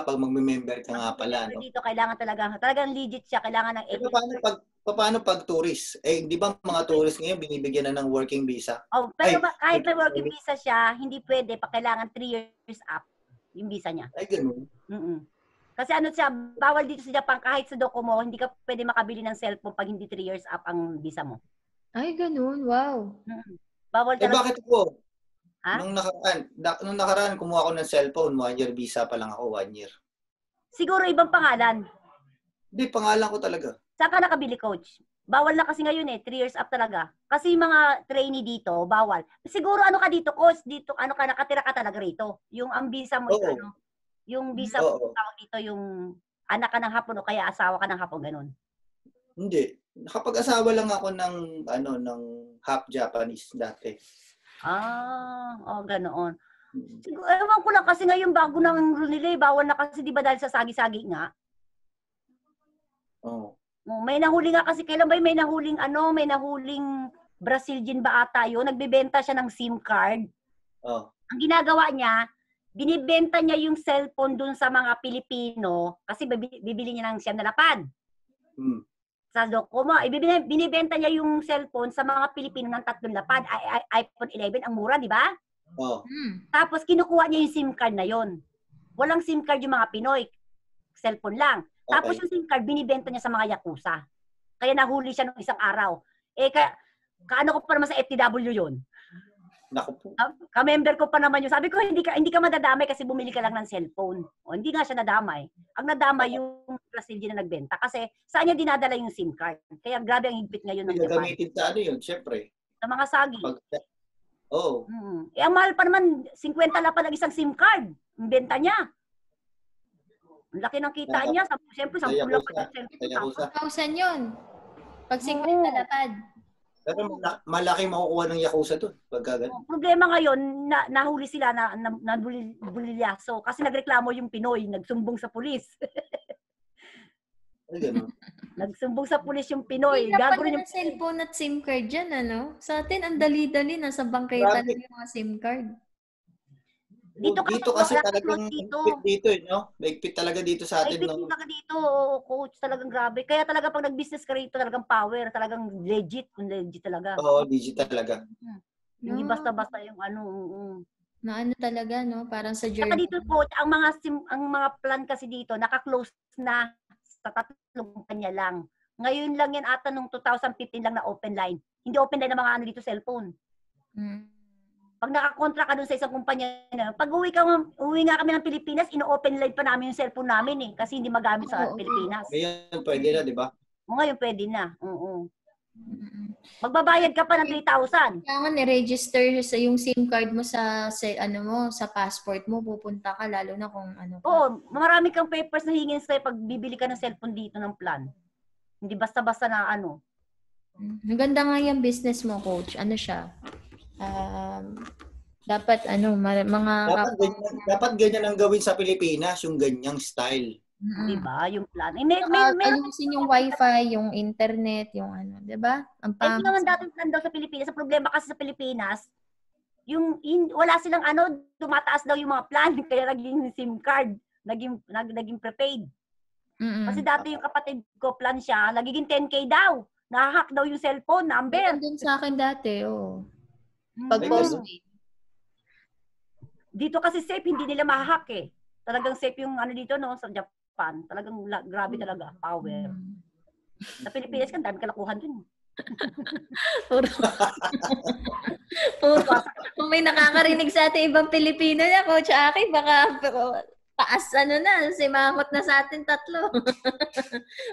Pag magme-member ka nga pala, no? Dito kailangan talagang legit siya, kailangan ng alien card. Paano pag tourist? Di ba mga tourist ngayon binibigyan na ng working visa? Pero kahit may working visa siya, hindi pwede pa kailangan 3 years up yung visa niya. Ay, ganun. Kasi siya, bawal dito sa Japan kahit sa Docomo, hindi ka pwede makabili ng cellphone pag hindi 3 years up ang visa mo. Ay, ganun. Wow. Bawal talaga. Bakit po? Nung nakaraan, kumuha ako ng cellphone. 1 year visa pa lang ako, 1 year. Siguro ibang pangalan. Hindi, pangalan ko talaga. Saan ka nakabili, coach? Bawal na kasi ngayon 3 years up talaga. Kasi yung mga trainee dito, bawal. Siguro ka dito, coach? Dito, ka, nakatira ka talaga rito. Yung ang visa mo, yung visa mo, tawag dito, yung anak ka ng Hapon o kaya asawa ka ng Hapon, ganun. Hindi. Nakapag-asawa lang ako ng half Japanese dati. Ganoon. Siguro, ewan ko lang kasi ngayon bago ng rule nila, bawal na kasi di ba dahil sa sagi-sagi nga? May nahuli nga kasi, kailan ba may nahuling Brazilian ba ata yun? Nagbebenta siya ng SIM card. Ang ginagawa niya, binibenta niya yung cellphone dun sa mga Pilipino kasi bibili niya ng siyam na lapad. Sa Docomo, binibenta niya yung cellphone sa mga Pilipino ng 3 lapad. iPhone 11, ang mura, di ba? Tapos kinukuha niya yung SIM card na yon. Walang SIM card yung mga Pinoy. Cellphone lang. Tapos yung SIM card, binibenta niya sa mga Yakuza. Kaya nahuli siya nung isang araw. Kaano ko pa naman sa FTW yun? Naku po. Ka-member ko pa naman yun. Sabi ko, hindi ka madadamay kasi bumili ka lang ng cellphone. Hindi nga siya nadamay. Ang nadamay yung Brazilian na nagbenta. Kasi saan niya dinadala yung SIM card? Kaya grabe ang higpit ngayon ng Japan. Gagamitin sa yun, syempre. Sa mga sagi. Oo. Ang mahal pa naman, 50 lapad ang isang SIM card. Ang benta niya. Ang laki ng kita niya. Siyempre, 10 lapad ang cellphone. 1,000 yun. Pag 50 lapad. Pero malaki makukuha ng Yakuza doon. Problema ngayon, nahuli sila na bulilyaso. Kasi nagreklamo yung Pinoy, nagsumbong sa pulis. Ay, gano'n. Nagsumbong sa pulis yung Pinoy. Dapat na ng cellphone at SIM card dyan, Sa atin, ang dali-dali. Nasa bangketa na yung mga SIM card. Dito kasi wala talagang close dito. higpit dito eh, no? Higpit talaga dito sa Ay, atin, no? talaga dito, oo, coach, talagang grabe. Kaya talaga pag nag-business ka rito, talagang power, talagang legit talaga. Oo, digital talaga. Hindi No. basta-basta yung ano. Na ano talaga, no? Parang sa Saka journey. dito, coach, ang mga plan kasi dito, naka-close na sa 3 kumpanya lang. Ngayon lang yan ata nung 2015 lang na open line. Hindi open line ng mga ano dito, cellphone. Pag nakakontra ka dun sa isang kumpanya na, pag uwi nga kami ng Pilipinas, ino-open line pa namin yung cellphone namin eh. Kasi hindi magamit sa Pilipinas. Ngayon, pwede na, di ba? Ngayon, pwede na. Magbabayad ka pa ng 3,000. Kailangan i-register sa yung SIM card mo sa sa passport mo, pupunta ka lalo na kung ano ka. Oo, marami kang papers na hingin sa'yo pag bibili ka ng cellphone dito ng plan. Hindi basta-basta na ano. Maganda nga yung business mo, coach. Ano siya? Dapat dapat ganyan ang gawin sa Pilipinas, yung ganyang style. Diba? Yung plan. Ayusin yung wifi, yung internet, yung ano, diba? Ang Ito naman dating plan daw sa Pilipinas. Ang problema kasi sa Pilipinas, wala silang tumataas daw yung mga plan. Kaya naging SIM card. Naging prepaid. Kasi dati yung kapatid ko, plan siya, nagiging 10K daw. Nahahack daw yung cellphone number. Meron din sa akin dati, Pag postpaid. Dito kasi safe, hindi nila mahahack eh. Talagang safe yung dito no, sa Japan. Talagang grabe talaga, power. Sa Pilipinas kan dami kalakuhan dun. Kung may nakakarinig sa ating ibang Pilipino na, Coach Aki, baka taas simangot na sa atin tatlo.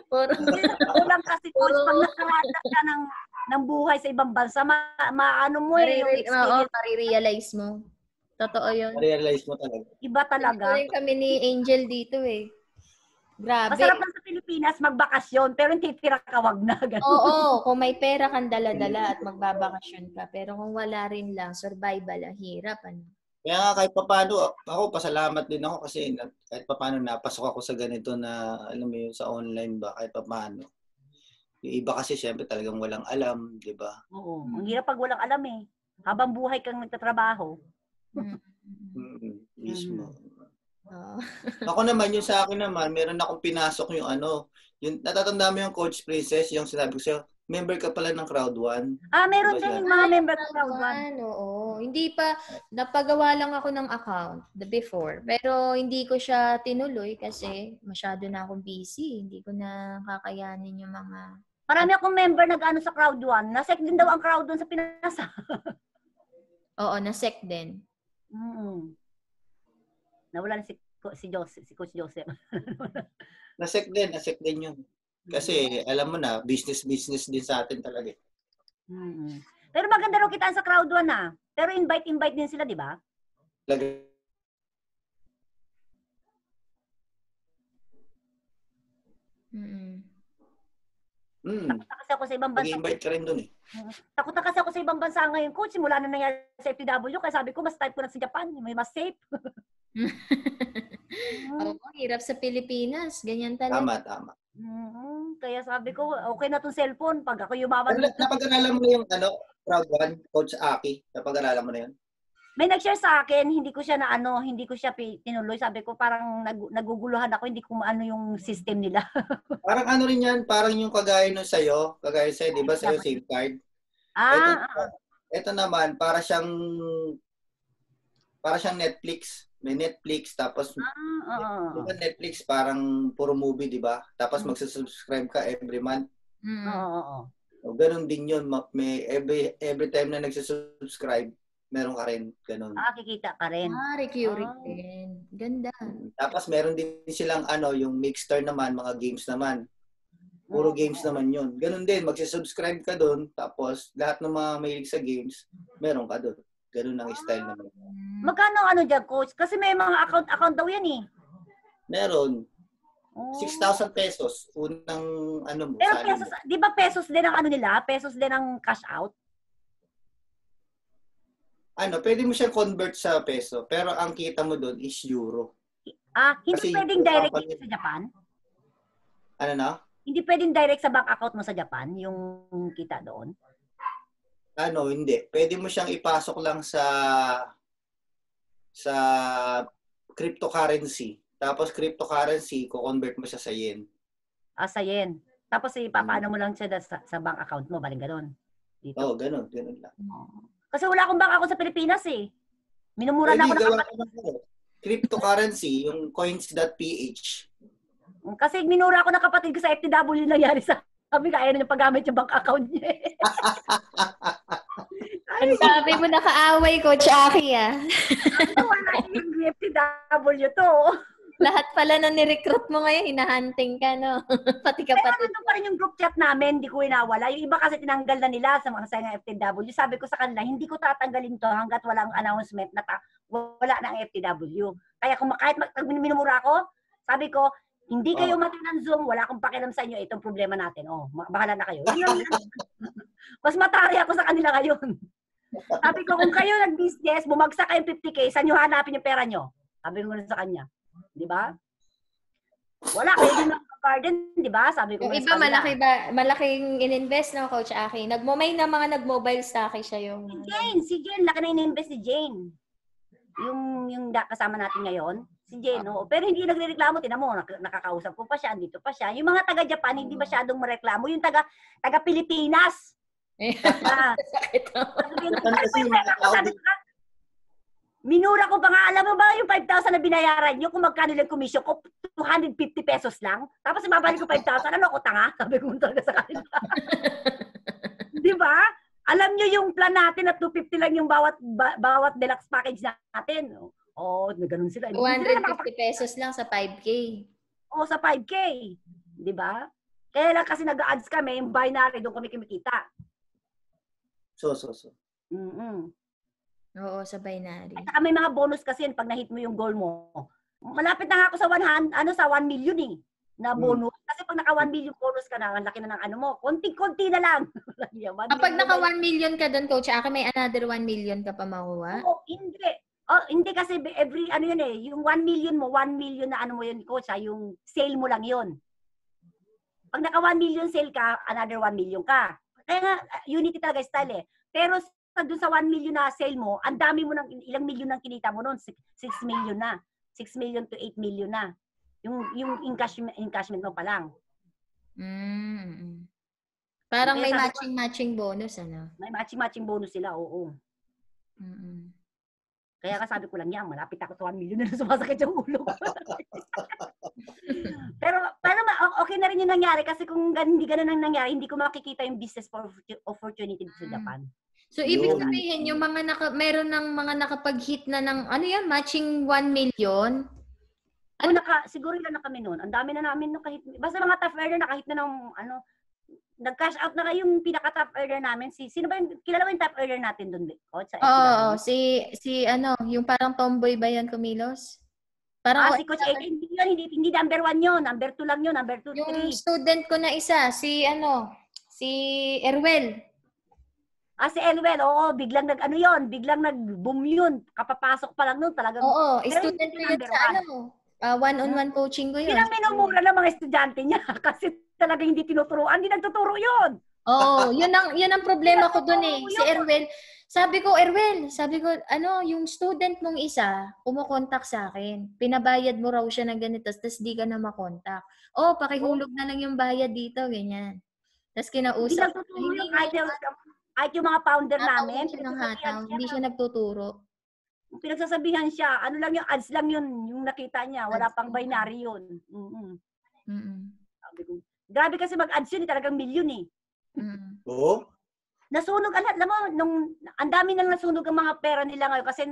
Kulang kasi coach, pag nakahanda ka ng buhay sa ibang bansa, maano mo yung experience. Marirealize mo. Totoo yun. Marirealize mo talaga. Iba talaga. Ito kami ni Angel dito eh. Grabe. Masarap lang sa Pilipinas magbakasyon, pero hindi titira ka, wag na. Oo, kung may pera kang dala-dala at magbabakasyon ka. Pero kung wala rin lang, survival, ang hirap. Kaya nga kahit papaano, ako pasalamat din ako kasi kahit papaano napasok ako sa ganito na, alam mo yun, sa online ba, kahit papaano. Yung iba kasi syempre talagang walang alam, di ba? Oo, ang hirap pag walang alam eh. Habang buhay kang nagtatrabaho. Mismo. Ako naman, yung sa akin naman, meron akong pinasok yung yung natatanda mo yung Coach Princess, yung sinabi ko sa'yo, member ka pala ng Crowd One. Meron din mga member ng Crowd One. Oo. Hindi pa, napagawa lang ako ng account before. Pero hindi ko siya tinuloy kasi masyado na akong busy. Hindi ko na kakayanin yung mga... Marami akong member sa Crowd One. Nasek din daw ang Crowd One sa Pinas. Oo, nasek din. Nawala na si Coach Joseph. Nasek din yun. Kasi alam mo na, business din sa atin talaga. Pero maganda raw kitaan sa Crowd One Pero invite din sila, di ba? Takot na kasi ako sa ibang bansa. Mag-invite ka rin dun eh. Takot na kasi ako sa ibang bansa ngayon, coach. Simula na nangyari sa FTW, kaya sabi ko, mas type ko na sa Japan. May mas safe. Hirap sa Pilipinas. Ganyan talaga. Tama. Kaya sabi ko, okay na itong cellphone. Pag ako yumaman. Napag-aralan mo na yung Crowd One, Coach Aki? Napag-aralan mo na yun? May nag-share sa akin, hindi ko siya tinuloy. Sabi ko, parang naguguluhan ako, hindi ko maano yung system nila. Parang rin yan, parang yung kagaya sa'yo, di ba sa'yo SIM card? Ito naman, para siyang Netflix. May Netflix, tapos diba Netflix parang puro movie, di ba? Tapos magsusubscribe ka every month. O, ganun din yun. May every time na nagsusubscribe, meron ka rin. Ganun. Kikita ka rin. Recurring din. Ganda. Tapos meron din silang yung Mixstar naman, mga games naman. Puro games naman yun. Ganun din, magsisubscribe ka doon, tapos lahat ng mga mahilig sa games, meron ka doon. Ganun ang style naman. Magkano dyan, coach? Kasi may mga account daw yan eh. Meron. 6,000 pesos. Unang mo. Pero pesos, di ba pesos din ang nila? Pesos din ang cash out? Pwede mo siyang convert sa peso, pero ang kita mo doon is euro. Hindi kasi pwedeng direct sa Japan? Ano na? Hindi pwedeng direct sa bank account mo sa Japan, yung kita doon? Hindi. Pwede mo siyang ipasok lang sa sa cryptocurrency. Tapos cryptocurrency, ko-convert mo siya sa yen. Sa yen. Tapos ipapaano mo lang siya sa bank account mo, baling gano'n. Dito. Oo, ganun lang. Kasi wala akong bank account sa Pilipinas eh. Minumura na ako ng cryptocurrency, yung coins.ph. Kasi minura ako ng kapatid ko sa FTW nangyari sa kami, kaya na yung paggamit yung bank account niya. Ang sabi mo nakaaway, Coach Aki, ah. Wala yung FTW to. Lahat pala na ni-recruit mo ngayon, hinahunting ka, no? Pati kapatid. Pero nandun pa rin yung group chat namin, hindi ko inawala. Yung iba kasi tinanggal na nila sa mga sayang FTW. Sabi ko sa kanila, hindi ko tatanggalin to hanggat walang announcement na wala ng FTW. Kaya kung kahit minumura ako, sabi ko, hindi kayo mati ng Zoom, wala akong pakialam sa inyo, itong problema natin. Bahala na kayo. Mas matari ako sa kanila ngayon. Sabi ko, kung kayo nag-business, bumagsak kayong 50K, saan nyo hanapin yung pera nyo? Sabi ko na sa kanya. Di ba? Wala, kayo din mag-garden, di ba? Sabi ko. Yung iba, malaking in-invest, no, Coach Aki? May na mga nag-mobile stock siya yung... Si Jane, laki na in-invest si Jane. Yung kasama natin ngayon, si Jane, no? Pero hindi nagrereklamo, tinan mo, nakakausap ko pa siya, andito pa siya. Yung mga taga-Japan, hindi masyadong mareklamo. Yung taga-Pilipinas. Minura ko pa nga, alam mo ba yung 5,000 na binayaran nyo kung magkano lang commission ko, 250 pesos lang. Tapos mabalik ko 5,000, ano ako tanga? Sabi ko talaga sa kanila. Di ba? Alam nyo yung plan natin na 250 lang yung bawat deluxe package natin. Ganun sila. 250 pesos lang sa 5K. Sa 5K. Di ba? Kaya lang kasi nag-ads kami, yung binary, doon kami kumikita. Oo, sa binary. At may mga bonus kasi pag na-hit mo yung goal mo. Malapit na nga ako sa 1 million eh, na bonus. Kasi pag naka 1 million bonus ka na, ang laki na ng ano mo, konti-konti na lang. Kapag naka 1 million ka doon, Coach Aki, may another 1 million ka pa makuha? Hindi. Hindi kasi every, yun eh, yung 1 million mo, 1 million na ano mo yun, Coach, yung sale mo lang yun. Pag naka 1 million sale ka, another 1 million ka. Kaya nga, unity talaga style eh. Pero doon sa 1 million na sale mo, ang dami mo ng ilang million nang kinita mo noon, 6 million na. 6 million to 8 million na. Yung encashment mo pa lang. Parang may matching bonus, ano? May matching bonus sila, oo. Kaya sabi ko lang yan, malapit ako sa 1 million na sumasakit yung ulo. Pero okay na rin yung nangyari kasi kung hindi ganun ang nangyari, hindi ko makikita yung business opportunity sa Japan. So, ibig sabihin, yung meron ng mga nakapag-hit na ng, matching 1 million? Siguro ilan na kami noon. Ang dami na namin nakahit. Basta mga top earner nakahit na ng, nag-cash out na yung pinaka-top earner namin. Sino ba yung, kilala mo yung top earner natin doon? Yung parang tomboy ba yan, Kumilos? Parang, si Coach A, hindi number 1 yun. Number 2 lang yun. Number 2, 3. Yung student ko na isa, si Erwel. Si Elwell, biglang biglang nag-boom yun. Kapapasok pa lang nun, talagang. Student ko yun sa one-on-one coaching ko yun. Hindi minumura ng mga estudyante niya kasi talaga hindi tinuturuan, hindi nagtuturo yun. Yun ang problema ko dun eh. Si Erwel, sabi ko, yung student mong isa, kumukontak sa akin. Pinabayad mo raw siya ng ganito, tapos di ka na makontak. Pakihulog na lang yung bayad dito, ganyan. Tapos kinausap. Kahit yung mga founder namin, hindi siya nagtuturo. Pinagsasabihan siya, ano lang yung ads lang yun, yung nakita niya, wala pang binary yun. Sabi ko, grabe kasi mag-ads yun, talagang milyon eh. Nasunog, alam mo, ang dami nang nasunog ang mga pera nila ngayon kasi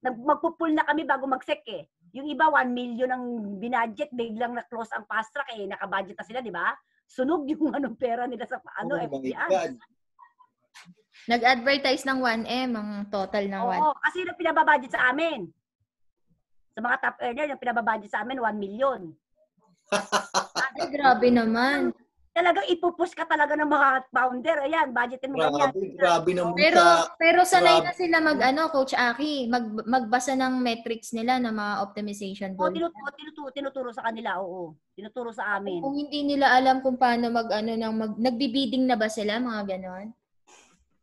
magpupul na kami bago mag-sec eh. Yung iba, 1 million ang binadget, biglang na-close ang fast track eh, nakabudget na sila, di ba? Sunog yung pera nila sa FBI. Nag-advertise ng 1M ang total ng 1. Kasi yung pinababudget sa amin. Sa mga top earner, yung pinababudget sa amin, 1 million. Ay, grabe naman. Talagang ipupush ka talaga ng mga founder. Ayan, budgetin mo ganyan. Grabe naman. Pero sanay na sila Coach Aki, magbasa ng metrics nila ng mga optimization goals. Tinuturo sa kanila, oo. Tinuturo sa amin. Kung hindi nila alam kung paano nagbi-bidding na ba sila, mga ganon?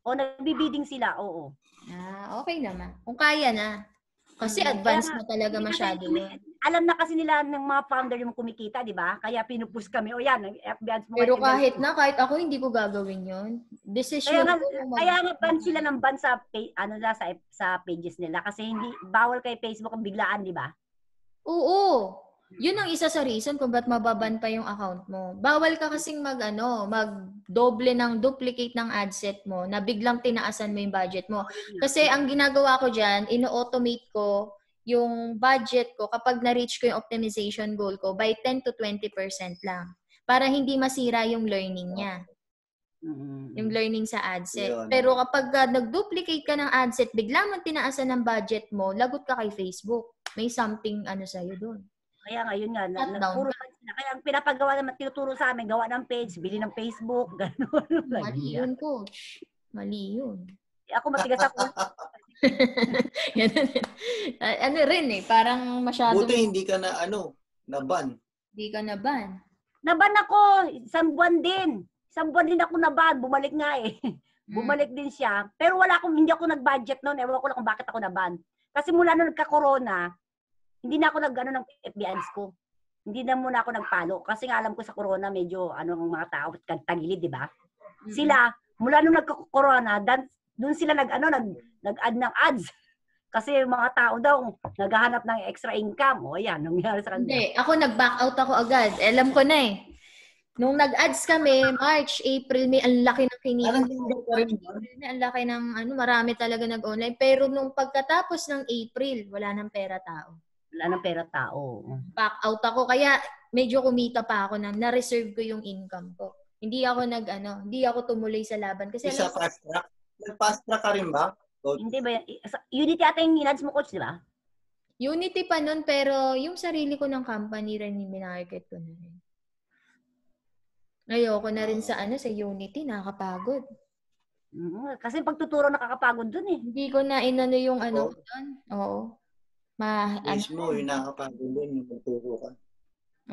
Nagbi-bidding sila, oo. Okay naman. Kung kaya na. Kasi advanced na talaga masyado yun. Alam na kasi nila ng mga founder yung kumikita, di ba? Kaya pinupush kami. O yan, FB ads mo. Pero kahit ako, hindi ko gagawin yun. Decision ko. Kaya nga ban sila ng ban sa, sa pages nila. Kasi hindi, bawal kay Facebook ang biglaan, di ba? Oo. Yun ang isa sa reason kung ba't mababan pa yung account mo. Bawal ka kasing mag-doble ng duplicate ng ad set mo na biglang tinaasan mo yung budget mo. Kasi ang ginagawa ko dyan, ino-automate ko yung budget ko kapag na-reach ko yung optimization goal ko by 10 to 20% lang. Para hindi masira yung learning niya. Yung learning sa ad set. Pero kapag nag-duplicate ka ng ad set, biglang mo tinaasan ng budget mo, lagot ka kay Facebook. May something sa'yo doon. Kaya ngayon nga, puro sila. Kaya ang pinapagawa naman, tinuturo sa amin, gawa ng page, bili ng Facebook, gano'n. Mali yun, coach. Mali yun. Ako matigas ako. Ano rin parang masyado. Buti hindi ka na-ban. Hindi ka na-ban. Naban ako, isang buwan din ako naban, bumalik nga Bumalik din siya. Pero hindi ako nag-budget noon, ewan ko lang kung bakit ako naban. Kasi mula nung nagka-corona, hindi na ako ng FB ads ko. Hindi na muna ako nag-follow. Kasi nga alam ko sa corona, medyo ang mga tao, tagilid, di ba? Sila, mula nung nagka-corona, doon sila nag-add ng ads. Kasi yung mga tao daw, naghahanap ng extra income. O yan, nangyari sa kanila. Hindi, ako nag-back out ako agad. Alam ko na Nung nag-ads kami, March, April, may ang laki ng kinita. Ang laki ng marami talaga nag-online. Pero nung pagkatapos ng April, wala nang pera tao. Wala nang pera tao. Back out ako. Kaya medyo kumita pa ako na-reserve ko yung income ko. Hindi ako hindi ako tumuloy sa laban. Kasi sa fast track? Nag-fast track ka rin ba? Coach? Hindi ba? Unity ata yung inads mo, coach, di ba? Unity pa nun, pero yung sarili ko ng company rin, minarket ko na rin. Ayoko na rin sa Unity, nakakapagod. Kasi pagtuturo nakakapagod dun Hindi ko na yung doon. Oo. Mismo, yung nakakapagod dun, yung magturo ka.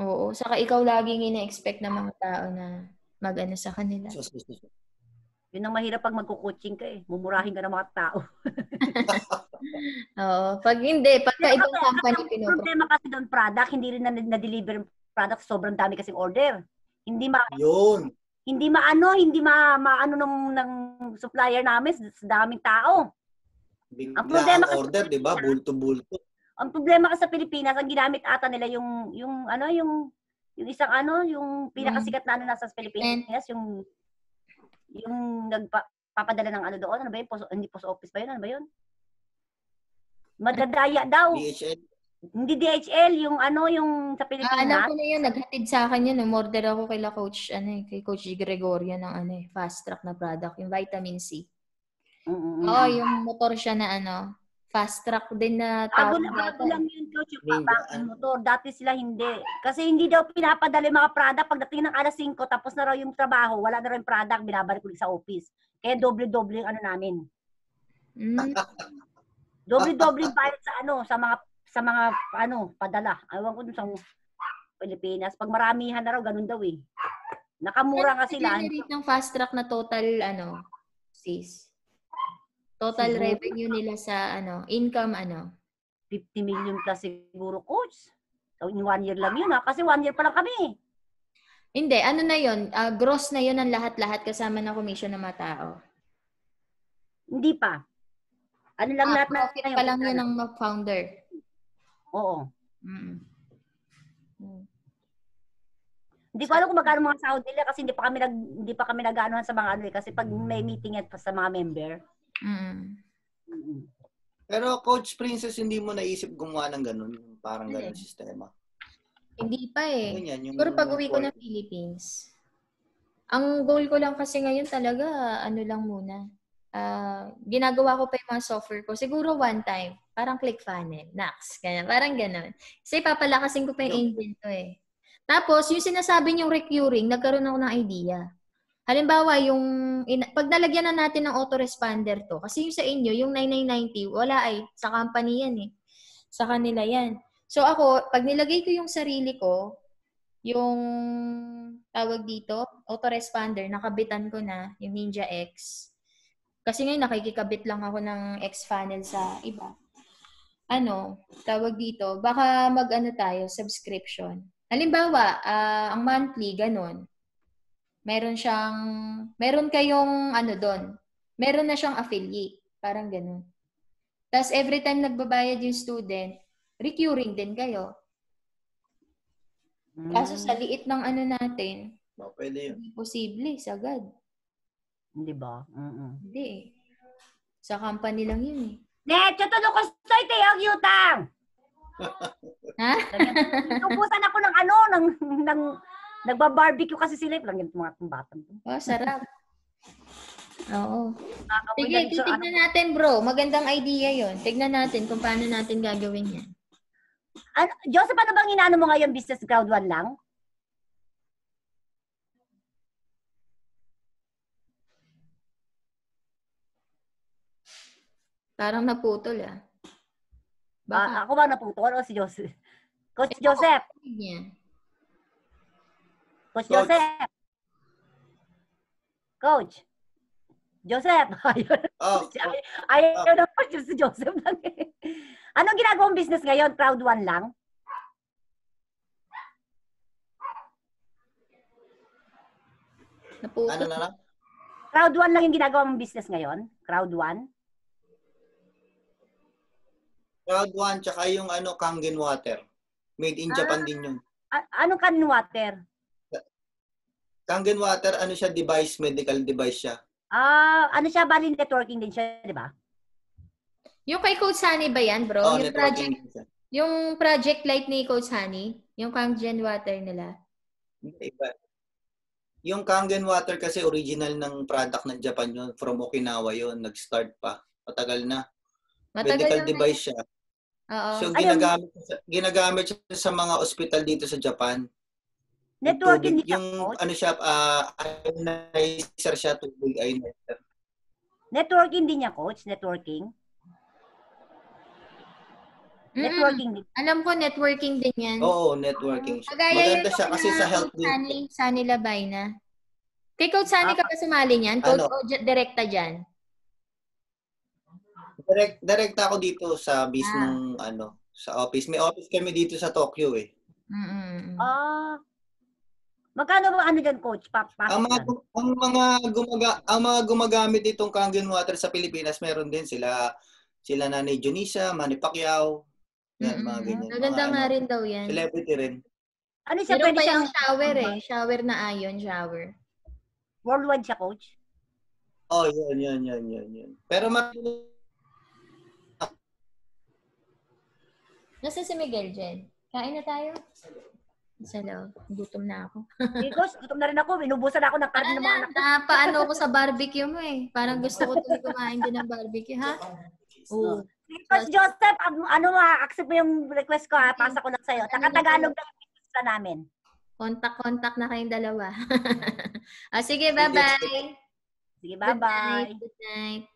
Oo. Saka ikaw laging ina-expect ng mga tao na mag-ano sa kanila. Yun ang mahirap pag magko-coaching ka mumurahin ka ng mga tao. Oo. Pag ibang company pinupro. Problema kasi doon product, hindi rin na-deliver yung product, sobrang dami kasing order. Hindi maano ng supplier namin sa daming tao. Ang problema kasi order, 'di ba? Bulto-bulto. Ang problema kasi sa Pilipinas, ang ginamit ata nila yung isang yung pinakasikat na nasa Pilipinas, yung nagpapadala ng doon, ba yun? Hindi post office ba yun? Ano ba yun? Madadaya daw. DHL. Hindi DHL, yung sa Pilipinas. Alam ko na yun, naghatid sa akin yun. Umorder ako kay Coach, kay Coach Gregorio ng fast track na product, yung vitamin C. Oo, yung motor siya na fast track din na tawag. Bago lang yun, Coach, yung motor. Dati sila hindi. Kasi hindi daw pinapadala yung mga product. Pagdating ng alas 5, tapos na raw yung trabaho, wala na raw yung product, binabalik ulit sa office. Kaya doble-doble yung namin. Doble-doble yung bayad sa mga padala. Ayaw ko dun sa Pilipinas. Pag maramihan na raw, ganun daw Nakamura nga sila. Generate ng fast track na total, sis? Total revenue nila sa, income, 50 million plus siguro, coach. So, in 1 year lang yun, Kasi 1 year pa lang kami. Hindi, na yun? Gross na yun ang lahat-lahat kasama ng commission ng mga tao? Hindi pa. Lang lahat na. Profit pa lang yun ng founder. Oo. Hindi ko alam kung magkano mga sahod nila kasi hindi pa kami nag-aanohan sa mga kasi pag may meeting yan sa mga member. Pero Coach Princess, hindi mo naisip gumawa ng ganun, parang ganun sistema? Hindi pa Pero pag uwi ko ng Philippines, ang goal ko lang kasi ngayon talaga, lang muna. Ginagawa ko pa yung mga software ko. Siguro one time. Parang ClickFunnels, Nax, ganyan. Parang gano'n. Kasi papalakasin ko pa yung engine ko Tapos, yung sinasabi niyong recurring, nagkaroon ako ng idea. Halimbawa, pag nalagyan na natin ng autoresponder to, kasi yung sa inyo, yung 9990, wala sa company yan Sa kanila yan. So ako, pag nilagay ko yung sarili ko, yung tawag dito, autoresponder, nakabitan ko na, yung Ninja X. Kasi ngayon, nakikikabit lang ako ng X funnel sa iba. tawag dito, baka mag-ano tayo, subscription. Halimbawa, ang monthly, ganun. Meron kayong doon. Meron na siyang affiliate. Parang ganun. Tapos every time nagbabayad yung student, recurring din kayo. Kaso sa liit ng natin, Pwede yun. posible, sagad. Di ba? Hindi eh. Sa company lang yun eh. Necho, tulo ko stoy tayong yutang! Ha? Tubusan ako ng nagba-barbecue kasi sila. Lang yung mga batang. Oh, sarap. Oo. Sige, titignan natin bro. Magandang idea yon. Tignan natin kung paano natin gagawin yan. Joseph, ano bang inaano mo ngayon? Business Crowd 1 lang? Parang naputol Baka. Ako ba naputol o si Joseph? Coach Joseph! Coach Joseph! Coach! Joseph! Ayaw na po si Joseph lang eh. Anong ginagawang business ngayon? Crowd 1 lang? Naputol. Ano na lang? Crowd 1 lang yung ginagawang business ngayon? Crowd 1? Crowd 1, tsaka yung Kangen Water. Made in Japan din yun. Anong Kangen Water? Kangen Water, siya, device, medical device siya. Ano siya, bali networking din siya, di ba? Yung kay Coach Sunny ba yan, bro? Oh, yung project light ni Coach Sunny? Yung Kangen Water nila? Iba. Yung Kangen Water kasi original ng product ng Japan yun. From Okinawa yun. Nag-start pa. Matagal na. Medical device siya. So, ginagamit siya sa mga ospital dito sa Japan. Networking niya, yung ionizer siya, tubig ionizer. Networking din niya, Coach? Networking? Networking din. Alam ko, networking din yan. Oo, networking siya. Maganda siya kasi sa health din. Sunny Labay na. Kay Coach Sunny ka pa sumali niyan? Coach o direkta dyan? Direkta ako dito sa mismong sa office. May office kami dito sa Tokyo eh. Magkano ba dyan, Coach? Ang mga gumagamit itong Kangen Water sa Pilipinas, meron din sila Nanay Junisa, Manny Pacquiao. Yan, mga ganyan. Maganda nga rin daw yan. Celebrity rin. Ano siya? Meron Pwede pa siyang yung shower eh. Shower na ion shower. Worldwide siya, Coach? Oh, yun. Pero Nasa si Miguel dyan? Kain na tayo? Sa loob. Gutom na ako. Coach, gutom na rin ako. Inubusan ako ng karne ng mga anak. Napaano ko sa barbecue mo eh. Parang gusto ko tuloy kumain din ng barbecue, ha? Oo. Coach Joseph, accept mo yung request ko, ha? Pasa ko lang sa'yo. Taga-Tagalog lang yung business na namin. Contact na kayong dalawa. Sige, bye-bye. Sige, bye-bye. Good night.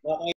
Okay.